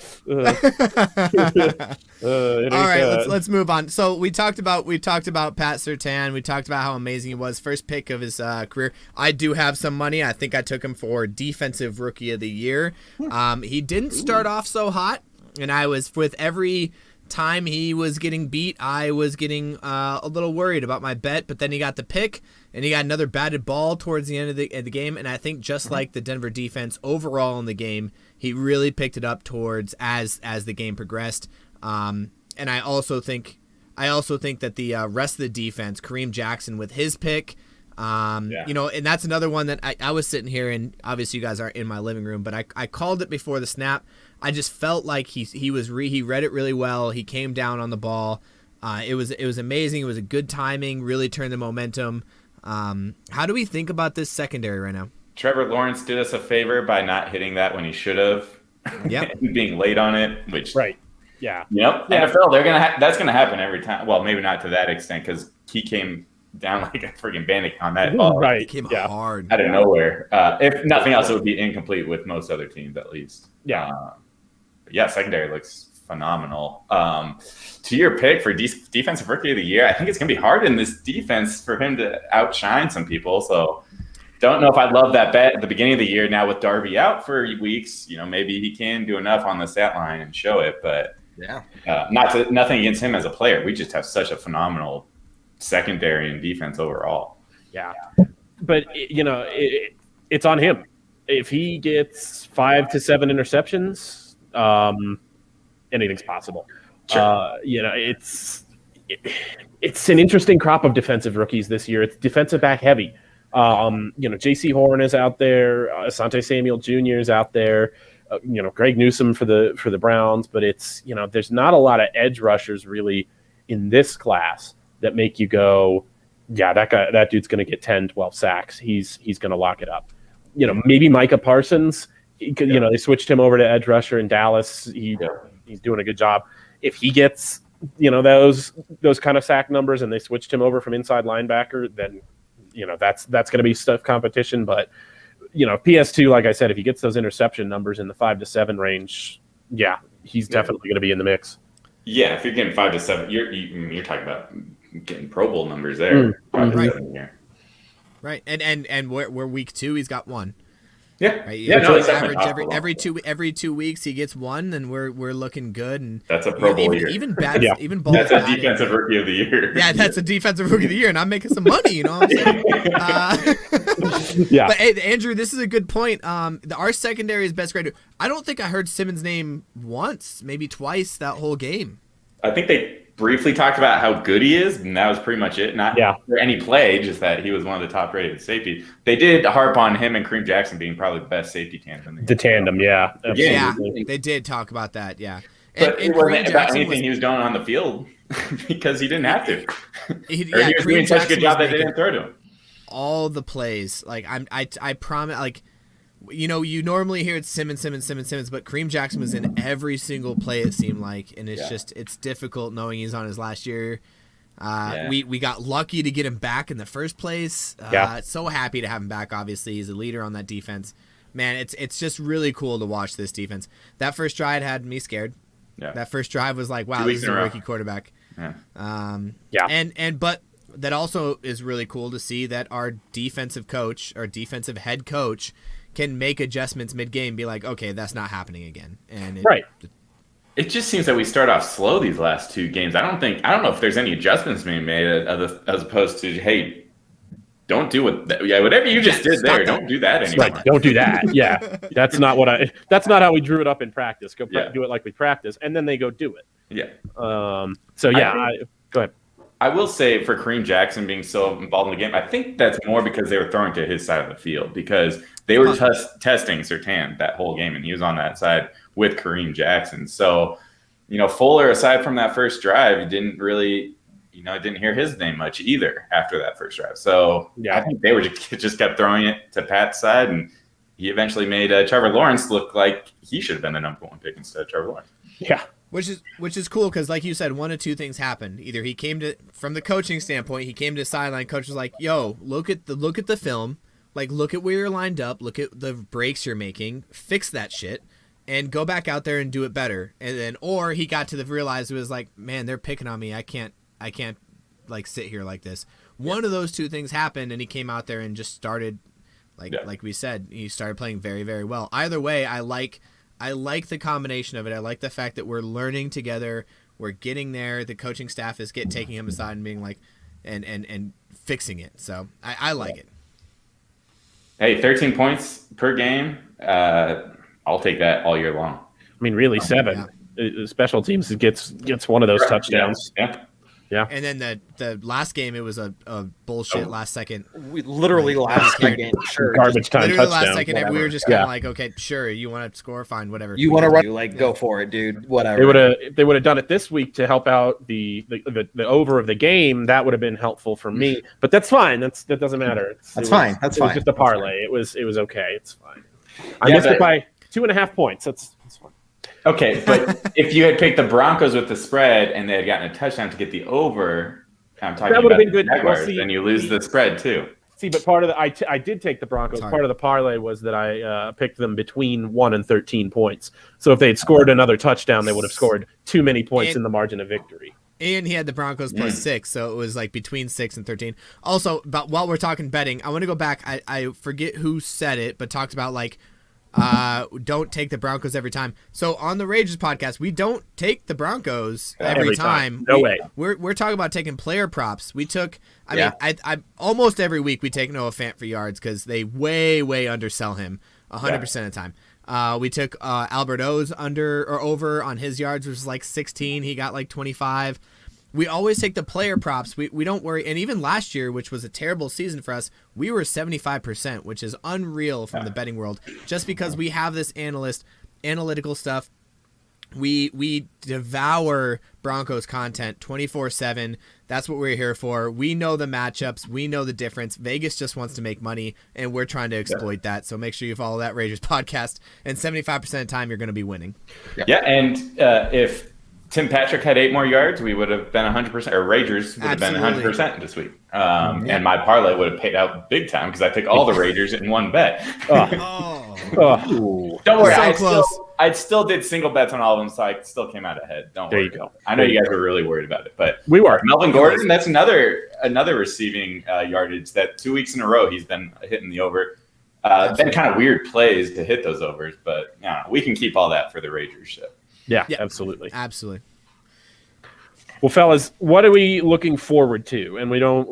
All right, let's move on. So we talked about Pat Surtain. We talked about how amazing he was. First pick of his career. I do have some money. I think I took him for Defensive Rookie of the Year. He didn't start off so hot, and I was with every time he was getting beat, I was getting a little worried about my bet. But then he got the pick, and he got another batted ball towards the end of the game. And I think just like the Denver defense overall in the game, he really picked it up towards as the game progressed. And I also think that the rest of the defense, Kareem Jackson with his pick, and that's another one that I was sitting here, and obviously you guys aren't in my living room, but I called it before the snap. I just felt like he read it really well. He came down on the ball. It was amazing. It was a good timing. Really turned the momentum. How do we think about this secondary right now? Trevor Lawrence did us a favor by not hitting that when he should have. Yep. And being late on it, which right. Yeah. Yep. Yeah. NFL, that's gonna happen every time. Well, maybe not to that extent because he came down like a freaking bandit on that ball. Right. It came hard out of nowhere. If nothing else, it would be incomplete with most other teams at least. Yeah. Secondary looks phenomenal. To your pick for Defensive Rookie of the Year, I think it's gonna be hard in this defense for him to outshine some people. So. Don't know if I love that bet at the beginning of the year. Now with Darby out for weeks, maybe he can do enough on the stat line and show it. But Yeah. Nothing against him as a player. We just have such a phenomenal secondary and defense overall. Yeah. But, it's on him. If he gets 5 to 7 interceptions, anything's possible. Sure. It's an interesting crop of defensive rookies this year. It's defensive back heavy. J.C. Horn is out there. Asante Samuel Jr. is out there. Greg Newsome for the Browns. But it's there's not a lot of edge rushers really in this class that make you go, yeah, that dude's going to get 10, 12 sacks. He's going to lock it up. Maybe Micah Parsons. They switched him over to edge rusher in Dallas. He's doing a good job. If he gets those kind of sack numbers and they switched him over from inside linebacker, then that's going to be tough competition. But PS2, like I said, if he gets those interception numbers in the 5 to 7 range, yeah, he's definitely going to be in the mix. Yeah, if you're getting 5 to 7, you're talking about getting Pro Bowl numbers there. 5 to 7 here. Right, and we're week 2. He's got 1. Yeah, right? Yeah. No, it's average every 2 weeks he gets 1, and we're looking good. And that's a Pro Bowl year. Even bad, even both. That's a defensive rookie of the year. Yeah, that's a defensive rookie of the year, and I'm making some money. You know what I'm saying? Yeah. But hey, Andrew, this is a good point. Our secondary is best grade. I don't think I heard Simmons' name once, maybe twice that whole game. I think they briefly talked about how good he is, and that was pretty much it. Not for any play, just that he was one of the top rated safeties. They did harp on him and Kareem Jackson being probably the best safety tandem. The tandem, yeah. Absolutely. Yeah, they did talk about that, yeah. But it wasn't about anything he was doing on the field because he didn't have to. He was doing such a good job that they didn't throw to him. All the plays. Like I promise, like, you normally hear it's Simmons, but Kareem Jackson was in every single play, it seemed like, and it's difficult knowing he's on his last year. We got lucky to get him back in the first place. So happy to have him back. Obviously, he's a leader on that defense. Man, it's just really cool to watch this defense. That first drive had me scared. Yeah. That first drive was like, wow, this is a rookie quarterback. Yeah. But that also is really cool to see that our defensive head coach can make adjustments mid-game, be like, okay, that's not happening again. And it just seems that we start off slow these last 2 games. I don't know if there's any adjustments being made as opposed to, hey, don't do whatever you just did there. Don't do that anymore. Right, don't do that. Yeah, that's not how we drew it up in practice. Do it like we practice, and then they go do it. Yeah. Go ahead. I will say for Kareem Jackson being so involved in the game, I think that's more because they were throwing to his side of the field because they were testing Surtain that whole game, and he was on that side with Kareem Jackson. So, Fuller, aside from that first drive, didn't really, didn't hear his name much either after that first drive. So I think they were just kept throwing it to Pat's side, and he eventually made Trevor Lawrence look like he should have been the number 1 pick instead of Trevor Lawrence. Yeah. Which is cool because, like you said, 1 of 2 things happened. Either he came to, from the coaching standpoint, he came to sideline. Coach was like, "Yo, look at the film. Like, look at where you're lined up. Look at the breaks you're making. Fix that shit, and go back out there and do it better." And then, or he got to realize it was like, "Man, they're picking on me. I can't like sit here like this." One of those 2 things happened, and he came out there and just started, like we said, he started playing very, very well. Either way, I like the combination of it. I like the fact that we're learning together. We're getting there. The coaching staff is taking him aside and being like, and fixing it. So I like it. Hey, 13 points per game. I'll take that all year long. I mean, really 7. Yeah. Special teams gets one of those touchdowns. Yeah. And then the last game, it was a bullshit last second. We literally last second, sure, garbage time touchdown. Last second, whatever. We were just kind of like, okay, sure, you want to score, fine, whatever. You want to run, go for it, dude. Whatever. They would have done it this week to help out the over of the game. That would have been helpful for me, but that's fine. That doesn't matter. That's fine. It was just a parlay. It was okay. It's fine. I missed it by 2.5 points. That's fine. Okay, but if you had picked the Broncos with the spread and they had gotten a touchdown to get the over, I'm talking that would about have been good. Jaguars, then you lose the spread too. See, but part of I did take the Broncos. Part of the parlay was that I picked them between 1 and 13 points. So if they had scored another touchdown, they would have scored too many points in the margin of victory. And he had the Broncos plus 6, so it was like between 6 and 13. Also, but while we're talking betting, I want to go back. I forget who said it, but talked about like Don't take the Broncos every time. So on the Rages podcast, we don't take the Broncos every time. No way. We're talking about taking player props. We took. I mean, I almost every week we take Noah Fant for yards because they way undersell him 100% of the time. We took Albert O's under or over on his yards, which was like 16. He got like 25. We always take the player props. We don't worry. And even last year, which was a terrible season for us, we were 75%, which is unreal from the betting world. Just because we have this analytical stuff. We devour Broncos content 24/7. That's what we're here for. We know the matchups. We know the difference. Vegas just wants to make money, and we're trying to exploit that. So make sure you follow that Ragers podcast, and 75% of the time you're going to be winning. Yeah, and if Tim Patrick had 8 more yards, we would have been 100%, or Ragers would have been 100% this week. And my parlay would have paid out big time because I took all the Ragers in one bet. Don't worry, So I still did single bets on all of them, so I still came out ahead. Don't worry. There you go. I know you guys were really worried about it, but We were. Melvin Gordon, that's another receiving yardage that 2 weeks in a row he's been hitting the over. Been kind of weird plays to hit those overs, but we can keep all that for the Ragers show. Yeah, absolutely. Well, fellas, what are we looking forward to? And we don't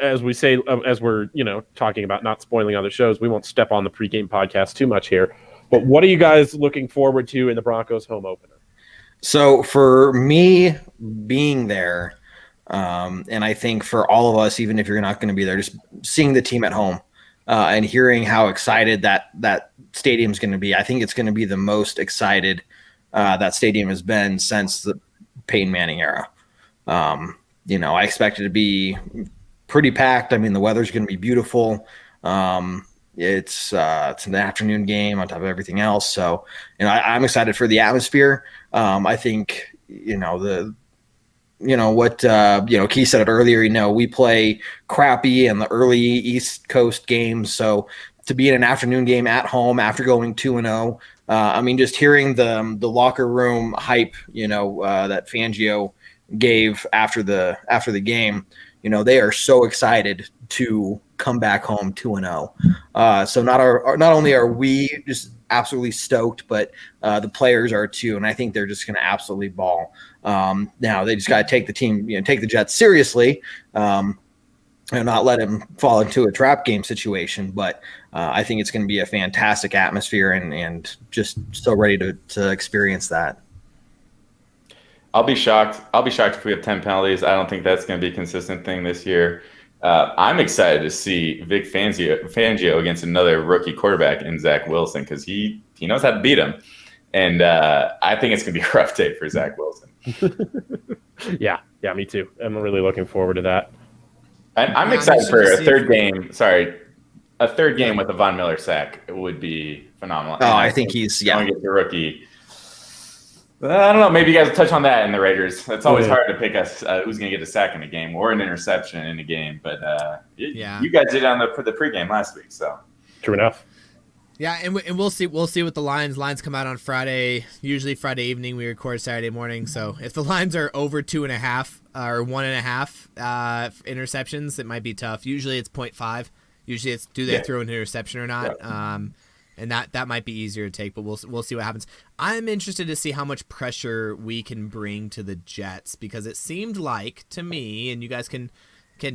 as we say, as we're talking about not spoiling other shows, we won't step on the pregame podcast too much here. But what are you guys looking forward to in the Broncos home opener? So for me being there, and I think for all of us, even if you're not going to be there, just seeing the team at home and hearing how excited that stadium is going to be, I think it's going to be the most excited that stadium has been since the Peyton Manning era. I expect it to be pretty packed. I mean, the weather's going to be beautiful. It's an afternoon game on top of everything else. So, I'm excited for the atmosphere. I think, what Keith said it earlier, we play crappy in the early East Coast games. So to be in an afternoon game at home after going 2-0, just hearing the locker room hype, that Fangio gave after the game, they are so excited to come back home 2-0. So not only are we just absolutely stoked, but the players are too, and I think they're just going to absolutely ball. Now they just got to take the Jets seriously, and not let him fall into a trap game situation. But I think it's going to be a fantastic atmosphere, and just so ready to experience that. I'll be shocked if we have 10 penalties. I don't think that's going to be a consistent thing this year. I'm excited to see Vic Fangio against another rookie quarterback in Zach Wilson because he knows how to beat him. And I think it's going to be a rough day for Zach Wilson. Yeah, me too. I'm really looking forward to that. And I'm excited for a third game. A third game with a Von Miller sack would be phenomenal. Oh, I think he's going to get the rookie. I don't know. Maybe you guys will touch on that in the Raiders. It's always hard to pick us who's going to get a sack in a game or an interception in a game. But you guys did on the pregame last week, so true enough. Yeah, and we'll see. We'll see what the lines come out on Friday. Usually Friday evening. We record Saturday morning. So if the lines are over 2.5 or 1.5 interceptions, it might be tough. Usually it's 0.5. Usually it's do they throw an interception or not. Yeah. And that might be easier to take, but we'll see what happens. I'm interested to see how much pressure we can bring to the Jets because it seemed like to me, and you guys can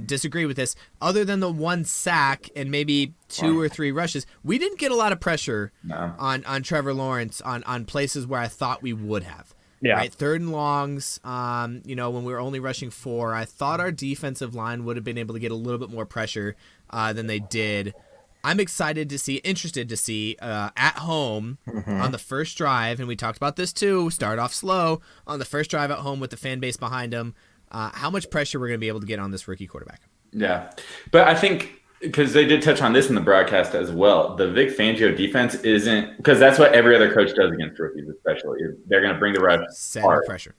disagree with this, other than the one sack and maybe 2 or 3 rushes, we didn't get a lot of pressure on Trevor Lawrence on places where I thought we would have. Yeah. Right, 3rd and longs. When we were only rushing 4, I thought our defensive line would have been able to get a little bit more pressure than they did. I'm interested to see at home on the first drive, and we talked about this too, start off slow on the first drive at home with the fan base behind them, how much pressure we're going to be able to get on this rookie quarterback. Yeah, but I think because they did touch on this in the broadcast as well, the Vic Fangio defense isn't – because that's what every other coach does against rookies especially. They're going to bring the rush hard. Pressure.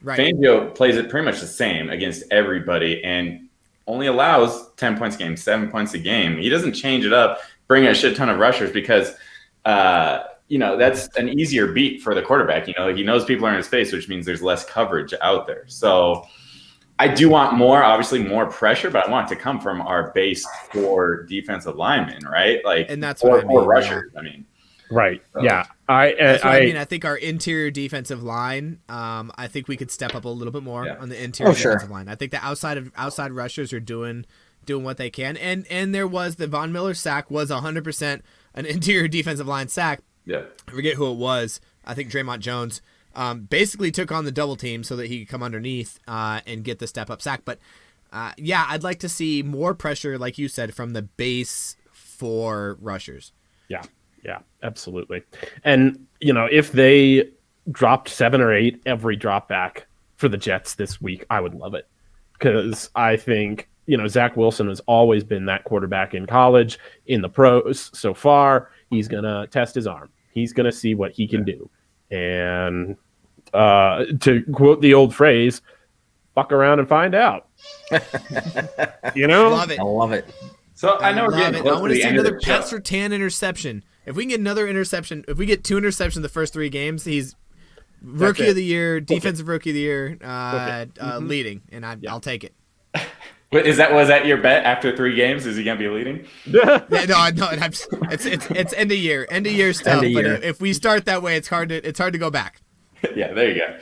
Right. Fangio plays it pretty much the same against everybody and only allows 10 points a game, 7 points a game. He doesn't change it up, bring a shit ton of rushers because, that's an easier beat for the quarterback. He knows people are in his face, which means there's less coverage out there. So I do want obviously more pressure, but I want it to come from our base 4 defensive linemen, right? And that's what I mean. Rushers, Right. So, yeah. I think our interior defensive line, I think we could step up a little bit more on the interior defensive line. I think the outside rushers are doing what they can. And there was the Von Miller sack was 100% an interior defensive line sack. Yeah. I forget who it was. I think Draymond Jones basically took on the double team so that he could come underneath and get the step up sack. But I'd like to see more pressure, like you said, from the base 4 rushers. Yeah, absolutely. And, if they dropped 7 or 8 every drop back for the Jets this week, I would love it. Because I think, Zach Wilson has always been that quarterback in college, in the pros so far. He's going to test his arm. He's going to see what he can do. And to quote the old phrase, fuck around and find out. Love it. I love it. So I know we're getting close I want to to the see end of another the show. Pat Surtain interception. If we can get another interception, if we get 2 interceptions the first 3 games, he's rookie of the year, defensive rookie of the year, leading, and I'll take it. Was that your bet after 3 games? Is he gonna be leading? No, it's end of year stuff. But if we start that way, it's hard to go back. Yeah, there you go.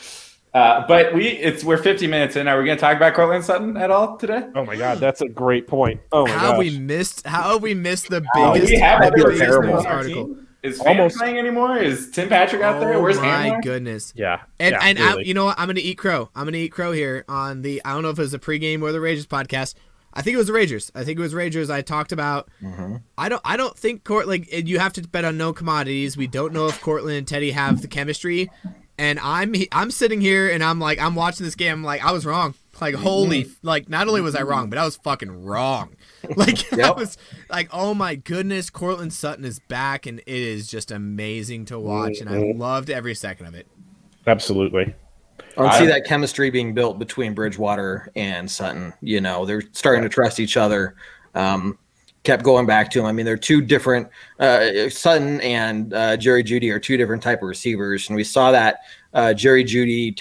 But we're 50 minutes in. Are we going to talk about Cortland Sutton at all today? Oh my God, that's a great point. Oh my How gosh. have we missed the Do biggest, we have I feel other terrible. players on our article? team? Is Fan playing anymore? Is Tim Patrick out there? Where's Oh my Handler? goodness. Yeah. And really. you know what? I'm gonna eat crow. Here on the, I don't know if it was the pregame or the Ragers podcast. I think it was the Ragers. I talked about. Mm-hmm. I don't think you have to bet on no commodities. We don't know if Cortland and Teddy have the chemistry. And I'm sitting here and I'm watching this game. I'm like, I was wrong. Like, holy, not only was I wrong, but I was fucking wrong. I was like, oh my goodness, Cortland Sutton is back, and it is just amazing to watch, and I loved every second of it. Absolutely. I see that chemistry being built between Bridgewater and Sutton. They're starting to trust each other. Kept going back to him. I mean, they're 2 different. Sutton and Jerry Jeudy are 2 different type of receivers, and we saw that Jerry Jeudy,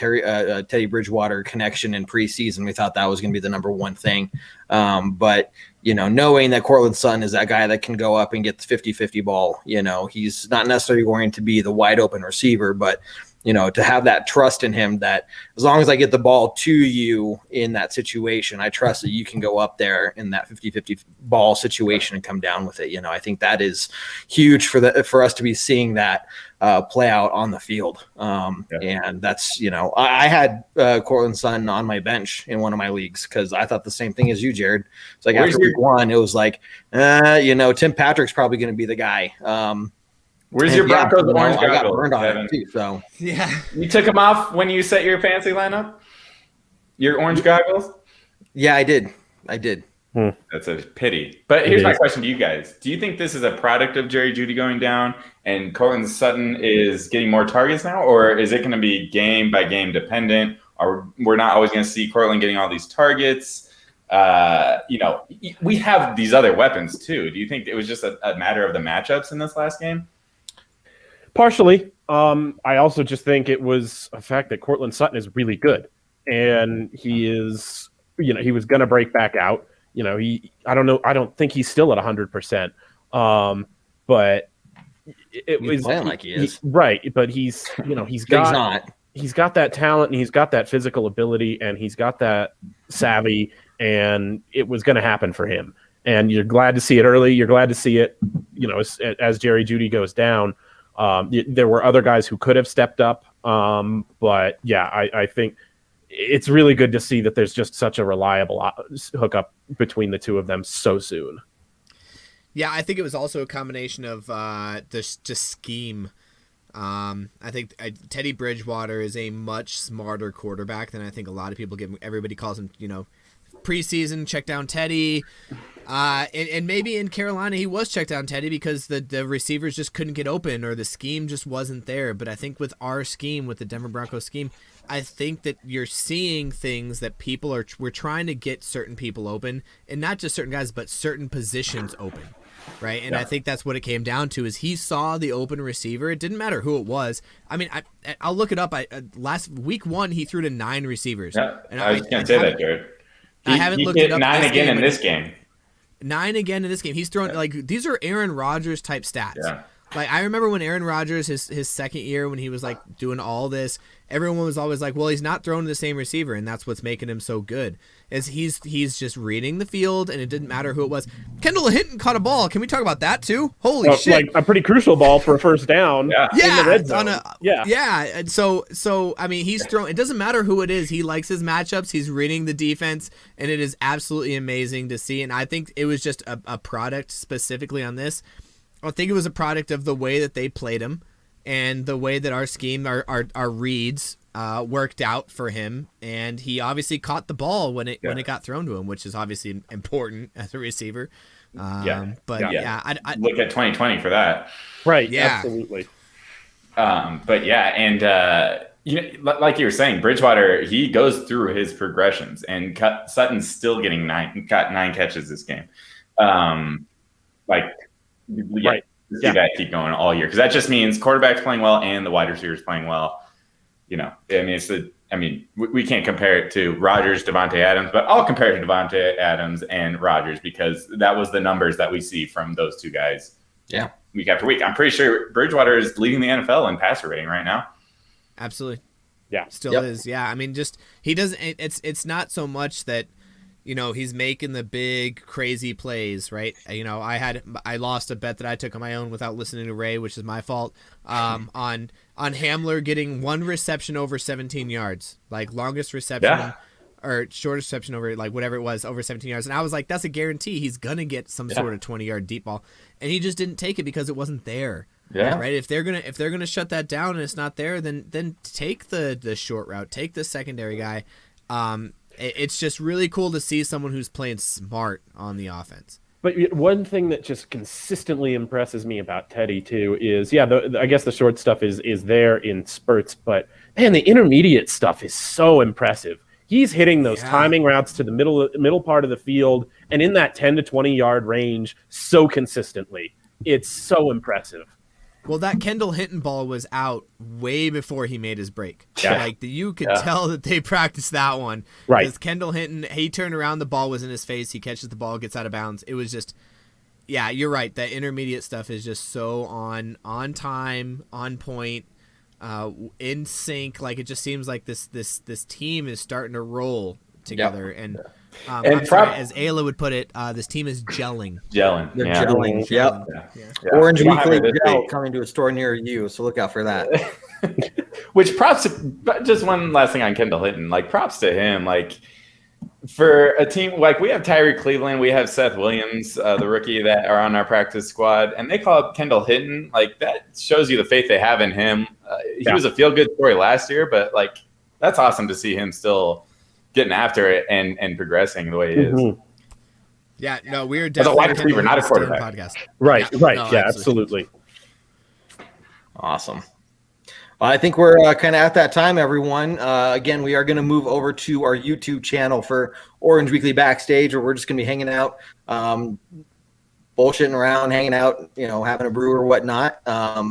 Teddy Bridgewater connection in preseason. We thought that was going to be the number 1 thing. But knowing that Cortland Sutton is that guy that can go up and get the 50-50 ball, he's not necessarily going to be the wide open receiver, but to have that trust in him that as long as I get the ball to you in that situation, I trust that you can go up there in that 50-50 ball situation and come down with it. I think that is huge for us to be seeing that play out on the field. And that's, I had Cortland Sutton on my bench in one of my leagues because I thought the same thing as you, Jared. It's like after week 1, it was like, Tim Patrick's probably going to be the guy. Where's your Broncos orange I got goggles, burned on Kevin? it too, so. Yeah. You took them off when you set your fantasy lineup? Your orange goggles? Yeah, I did. That's a pity. But here's my question to you guys. Do you think this is a product of Jerry Jeudy going down and Cortland Sutton is getting more targets now? Or is it going to be game by game dependent? Or we're not always going to see Cortland getting all these targets? We have these other weapons too. Do you think it was just a matter of the matchups in this last game? Partially. I also just think it was a fact that Cortland Sutton is really good. And he is, he was going to break back out. I don't know. I don't think he's still at 100%. But it was playing like he is. Right. But he's got that talent and he's got that physical ability and he's got that savvy, and it was going to happen for him. And you're glad to see it early. You're glad to see it, as Jerry Jeudy goes down. There were other guys who could have stepped up. But yeah, I think it's really good to see that there's just such a reliable hookup between the 2 of them so soon. Yeah, I think it was also a combination of just scheme. I think Teddy Bridgewater is a much smarter quarterback than I think a lot of people give him. Everybody calls him, preseason check down Teddy. And maybe in Carolina he was check down Teddy because the receivers just couldn't get open or the scheme just wasn't there. But I think with our scheme, with the Denver Broncos scheme, I think that you're seeing things that we're trying to get certain people open, and not just certain guys, but certain positions open. Right. And I think that's what it came down to is he saw the open receiver. It didn't matter who it was. I mean, I'll look it up. Last week 1, he threw to 9 receivers. Yeah, and I was going to say that, Jared. I haven't looked it up. 9 again in this game. 9 again in this game. He's throwing these are Aaron Rodgers type stats. Yeah. Like, I remember when Aaron Rodgers, his second year, when he was like doing all this, everyone was always like, well, he's not throwing to the same receiver, and that's what's making him so good. Is he's just reading the field, and it didn't matter who it was. Kendall Hinton caught a ball. Can we talk about that too? Holy shit! Like a pretty crucial ball for a first down. Yeah, in the red zone. Yeah. And so I mean, he's throwing. It doesn't matter who it is. He likes his matchups. He's reading the defense, and it is absolutely amazing to see. And I think it was just a product specifically on this. I think it was a product of the way that they played him and the way that our scheme, our reads worked out for him. And he obviously caught the ball when it got thrown to him, which is obviously important as a receiver. I look at 2020 for that. Right. Yeah. Absolutely. Like you were saying, Bridgewater, he goes through his progressions, and Sutton's still getting got 9 catches this game. Right. See that keep going all year, because that just means quarterback's playing well and the wide receivers playing well. You know, we can't compare it to Rodgers, Devontae Adams, but I'll compare it to Devontae Adams and Rodgers, because that was the numbers that we see from those two guys. Yeah. Week after week. I'm pretty sure Bridgewater is leading the NFL in passer rating right now. Absolutely. Yeah. Still is. Yeah. I mean, just he doesn't. It's not so much that, you know, he's making the big crazy plays, right? You know, I lost a bet that I took on my own without listening to Ray, which is my fault. On Hamler getting 1 reception over 17 yards, like longest reception or shortest reception over, like whatever it was, over 17 yards. And I was like, that's a guarantee he's gonna get some sort of 20-yard deep ball, and he just didn't take it because it wasn't there. Yeah. Right. If they're gonna shut that down and it's not there, then take the short route, take the secondary guy. It's just really cool to see someone who's playing smart on the offense. But one thing that just consistently impresses me about Teddy too is, I guess the short stuff is there in spurts, but man, the intermediate stuff is so impressive. He's hitting those timing routes to the middle part of the field and in that 10 to 20 yard range so consistently. It's so impressive. Well, that Kendall Hinton ball was out way before he made his break. Yeah. Like you could tell that they practiced that one. Right. Because Kendall Hinton, he turned around, the ball was in his face. He catches the ball, gets out of bounds. It was just, you're right. That intermediate stuff is just so on time, on point, in sync. Like it just seems like this team is starting to roll together. And as Ayla would put it, this team is gelling. Gelling. They're gelling. Yep. Yeah. Orange Yeah. Weekly Gel coming to a store near you, so look out for that. Which props to, just one last thing on Kendall Hinton, like props to him. Like for a team, like we have Tyree Cleveland, we have Seth Williams, the rookie that are on our practice squad, and they call up Kendall Hinton. Like that shows you the faith they have in him. He was a feel-good story last year, but like that's awesome to see him still getting after it and progressing the way he is. Yeah, no, we're definitely a wide receiver, not a quarterback. Podcast. Right. No, Absolutely. Awesome. Well, I think we're kind of at that time, everyone. Again, we are going to move over to our YouTube channel for Orange Weekly Backstage, where we're just going to be hanging out, bullshitting around, hanging out, having a brew or whatnot.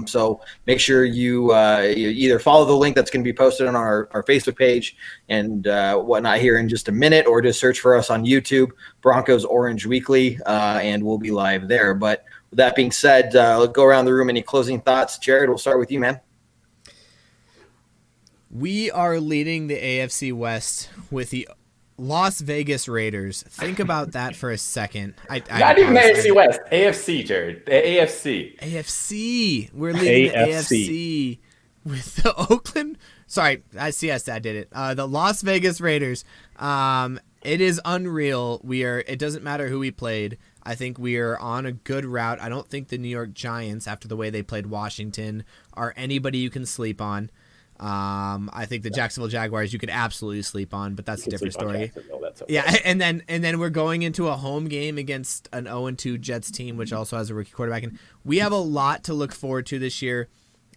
So make sure you either follow the link that's going to be posted on our Facebook page and whatnot here in just a minute, or just search for us on YouTube, Broncos Orange Weekly, and we'll be live there. But with that being said, let's go around the room. Any closing thoughts? Jared, we'll start with you, man. We are leading the AFC West with the Las Vegas Raiders. Think about that for a second. Not even the AFC West. AFC, Jared. The AFC. AFC. We're leading the AFC with the Oakland. Sorry, I did it. The Las Vegas Raiders. It is unreal. It doesn't matter who we played. I think we are on a good route. I don't think the New York Giants, after the way they played Washington, are anybody you can sleep on. I think the Jacksonville Jaguars you could absolutely sleep on, but that's a different story. Okay. Yeah, and then we're going into a home game against an 0-2 Jets team, which also has a rookie quarterback, and we have a lot to look forward to this year.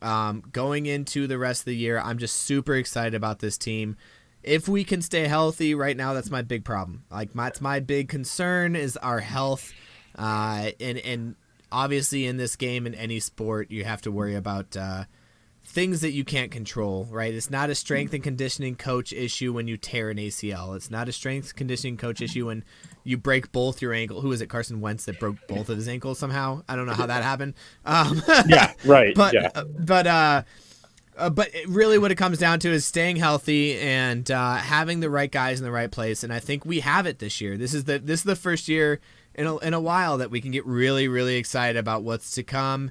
Going into the rest of the year, I'm just super excited about this team. If we can stay healthy right now, that's my big problem. That's my big concern is our health, and obviously in this game, in any sport, you have to worry about things that you can't control, right? It's not a strength and conditioning coach issue when you tear an ACL. It's not a strength and conditioning coach issue when you break both your ankle. Who is it? Carson Wentz that broke both of his ankles somehow. I don't know how that happened. Yeah, right. But really what it comes down to is staying healthy and having the right guys in the right place. And I think we have it this year. This is the first year in a while that we can get really, really excited about what's to come.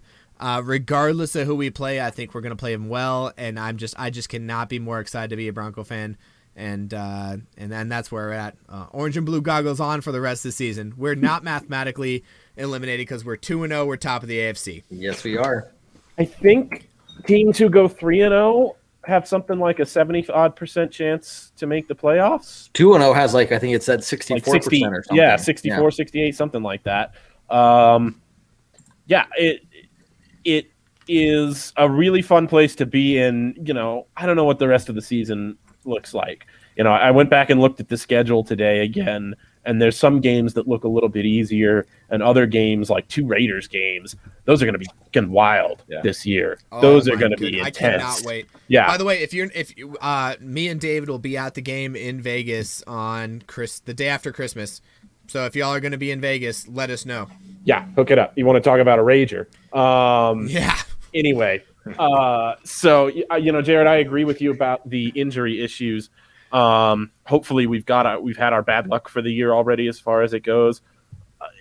Regardless of who we play, I think we're going to play them well, and I just cannot be more excited to be a Bronco fan, and that's where we're at. Orange and blue goggles on for the rest of the season. We're not mathematically eliminated because we're 2-0. We're top of the AFC. Yes, we are. I think teams who go 3-0 have something like a 70-odd% chance to make the playoffs. 2-0 has I think it said 64% or something. Yeah, 64, 68, something like that. It is a really fun place to be in. I don't know what the rest of the season looks like. I went back and looked at the schedule today again, and there's some games that look a little bit easier, and other games, like 2 Raiders games, those are going to be fucking wild this year. Those are going to be intense. I cannot wait. Yeah. By the way, if me and David will be at the game in Vegas on the day after Christmas. So if y'all are going to be in Vegas, let us know. Yeah, hook it up. You want to talk about a Rager? Yeah. Anyway, so Jared, I agree with you about the injury issues. Hopefully, we've had our bad luck for the year already as far as it goes.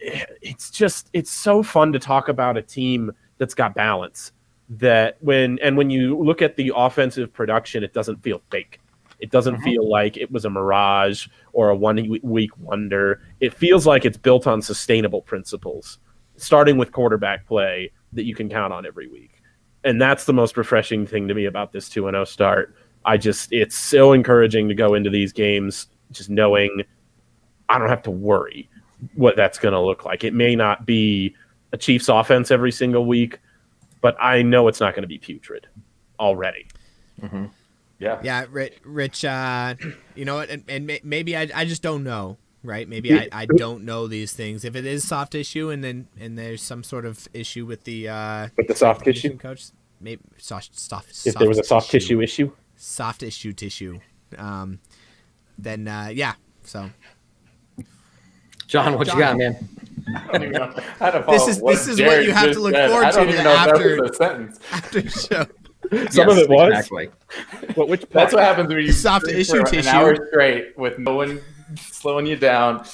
It's so fun to talk about a team that's got balance. That when you look at the offensive production, it doesn't feel fake. It doesn't feel like it was a mirage or a 1 week wonder. It feels like it's built on sustainable principles, starting with quarterback play that you can count on every week. And that's the most refreshing thing to me about this 2-0 start. It's so encouraging to go into these games just knowing I don't have to worry what that's going to look like. It may not be a Chiefs offense every single week, but I know it's not going to be putrid already. Mm-hmm. Yeah, Rich. You know what? And maybe I just don't know, right? Maybe I don't know these things. If it is soft issue, and there's some sort of issue with the soft tissue coach, maybe soft. If there was a soft tissue issue, soft tissue, then yeah. So, John, what you got, man? I don't even know how to this is what you have to look forward to after the show. Some of it was. Exactly. But which part? That's what happens when you soft issue for an hour straight with no one slowing you down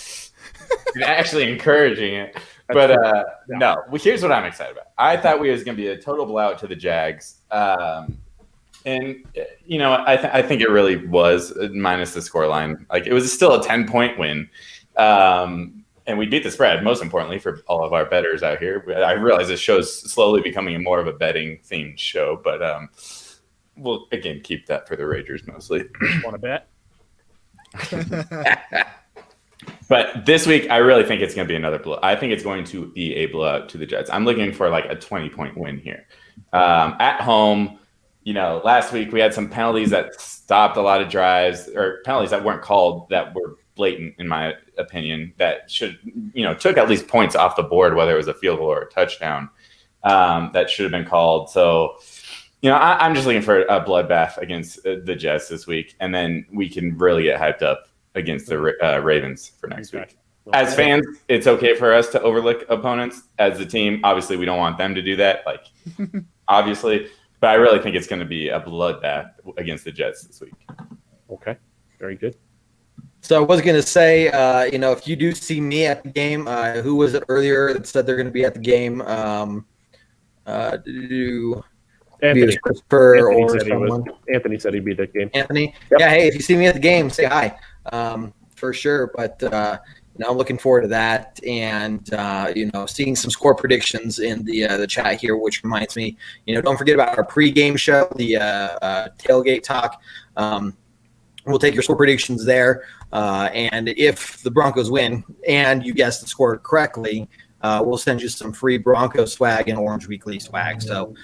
and actually encouraging it. But no, here's what I'm excited about. I thought we was going to be a total blowout to the Jags. And, I think it really was, minus the scoreline. Like, it was still a 10-point win. And we beat the spread, most importantly, for all of our bettors out here. I realize this show's slowly becoming more of a betting-themed show, but we'll, again, keep that for the Ragers mostly. Want to bet? But this week, I really think it's going to be another blow. I think it's going to be a blowout to the Jets. I'm looking for like a 20-point win here. At home, last week we had some penalties that stopped a lot of drives, or penalties that weren't called that were blatant, in my opinion, that should, took at least points off the board, whether it was a field goal or a touchdown, that should have been called. So, I'm just looking for a bloodbath against the Jets this week, and then we can really get hyped up against the Ravens for next week. As fans, it's okay for us to overlook opponents. As a team, obviously, we don't want them to do that, obviously. But I really think it's going to be a bloodbath against the Jets this week. Okay, very good. So I was going to say, if you do see me at the game, who was it earlier that said they're going to be at the game? Anthony. Christopher or someone. Anthony said he'd be at the game. Anthony? Yep. Yeah, hey, if you see me at the game, say hi, for sure. But, I'm looking forward to that and, seeing some score predictions in the chat here, which reminds me, don't forget about our pregame show, the tailgate talk. We'll take your score predictions there. And if the Broncos win and you guess the score correctly, we'll send you some free Broncos swag and Orange Weekly swag. So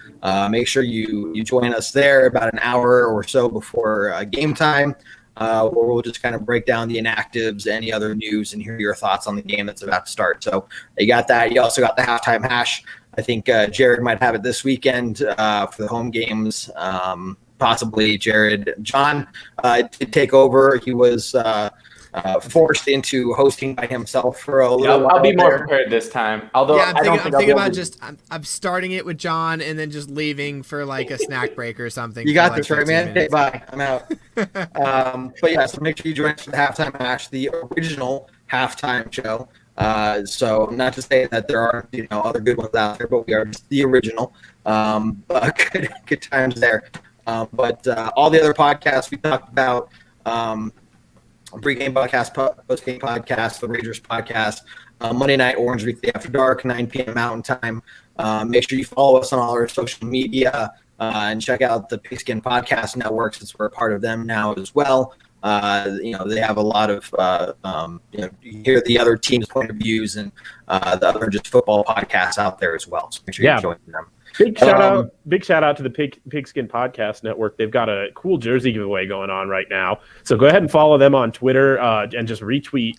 make sure you join us there about an hour or so before game time, where we'll just kind of break down the inactives, any other news, and hear your thoughts on the game that's about to start. So you got that. You also got the halftime hash I think Jared might have it this weekend for the home games. Possibly Jared. John did take over. He was forced into hosting by himself for a little while. I'll be more prepared this time. Although Yeah, I'm thinking about I'm starting it with John and then just leaving for like a snack break or something. You got like this, right, man? Okay, bye. I'm out. But yeah, so make sure you join us for the halftime match, the original halftime show. So not to say that there aren't other good ones out there, but we are just the original. Good times there. But all the other podcasts we talked about. Pre-game podcast, post-game podcast, the Rangers podcast, Monday Night Orange Weekly After Dark, 9 p.m. Mountain Time. Make sure you follow us on all our social media and check out the Pigskin Podcast Network since we're a part of them now as well. They have a lot of, you hear the other teams' point of views and the other just football podcasts out there as well. So make sure you join them. Big shout out to the Pigskin Podcast Network. They've got a cool jersey giveaway going on right now. So go ahead and follow them on Twitter and just retweet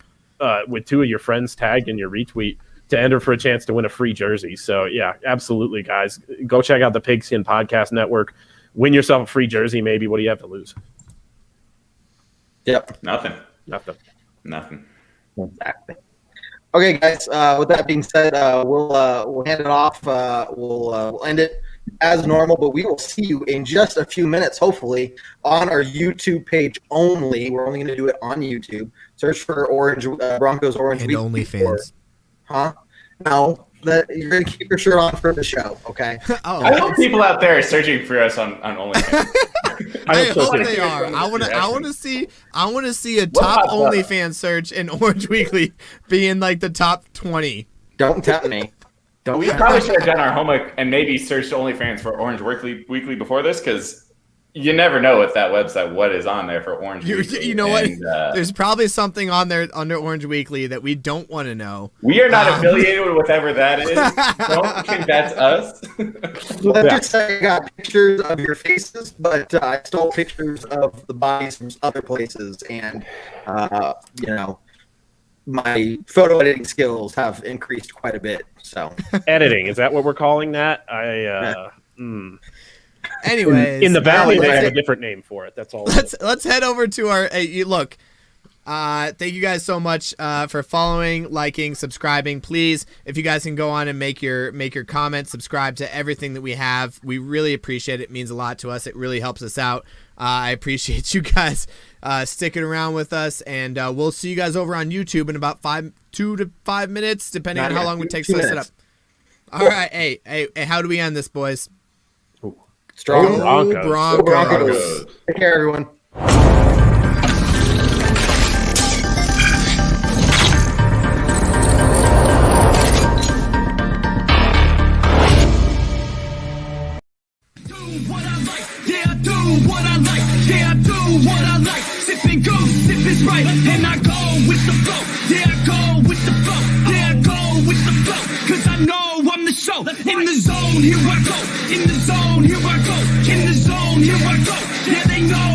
with 2 of your friends tagged in your retweet to enter for a chance to win a free jersey. So yeah, absolutely, guys. Go check out the Pigskin Podcast Network. Win yourself a free jersey, maybe. What do you have to lose? Yep. Nothing. Exactly. Okay, guys. With that being said, we'll hand it off. We'll end it as normal, but we will see you in just a few minutes, hopefully, on our YouTube page only. We're only going to do it on YouTube. Search for Broncos Orange and Weekly. OnlyFans. Huh? No. You're going to keep your shirt on for the show, okay? I hope people out there are searching for us on OnlyFans. I hope they are. I want to see a top OnlyFans search in Orange Weekly being like the top 20. Don't tempt me. We probably should have done our homework and maybe searched OnlyFans for Orange Weekly before this, because you never know with that website what is on there for Orange Weekly. You know what? There's probably something on there under Orange Weekly that we don't want to know. We are not affiliated with whatever that is. Don't think that's us. Let's just say I got pictures of your faces, but I stole pictures of the bodies from other places, and my photo editing skills have increased quite a bit. So editing, is that what we're calling that? Anyways, in the Valley, they have a different name for it. That's all. Let's head over to our look. Thank you guys so much for following, liking, subscribing. Please, if you guys can go on and make your comments, subscribe to everything that we have. We really appreciate it. It means a lot to us. It really helps us out. I appreciate you guys sticking around with us, and we'll see you guys over on YouTube in about 2 to 5 minutes, depending on how long it takes to set up. All right, hey, how do we end this, boys? Strong Broncos. Take care, everyone. What I like, sipping goose, if it's right, and I go with the flow, yeah, I go with the flow, yeah, I go with the flow, cause I know I'm the show, in the zone, here I go, in the zone, here I go, in the zone, here I go, yeah, they know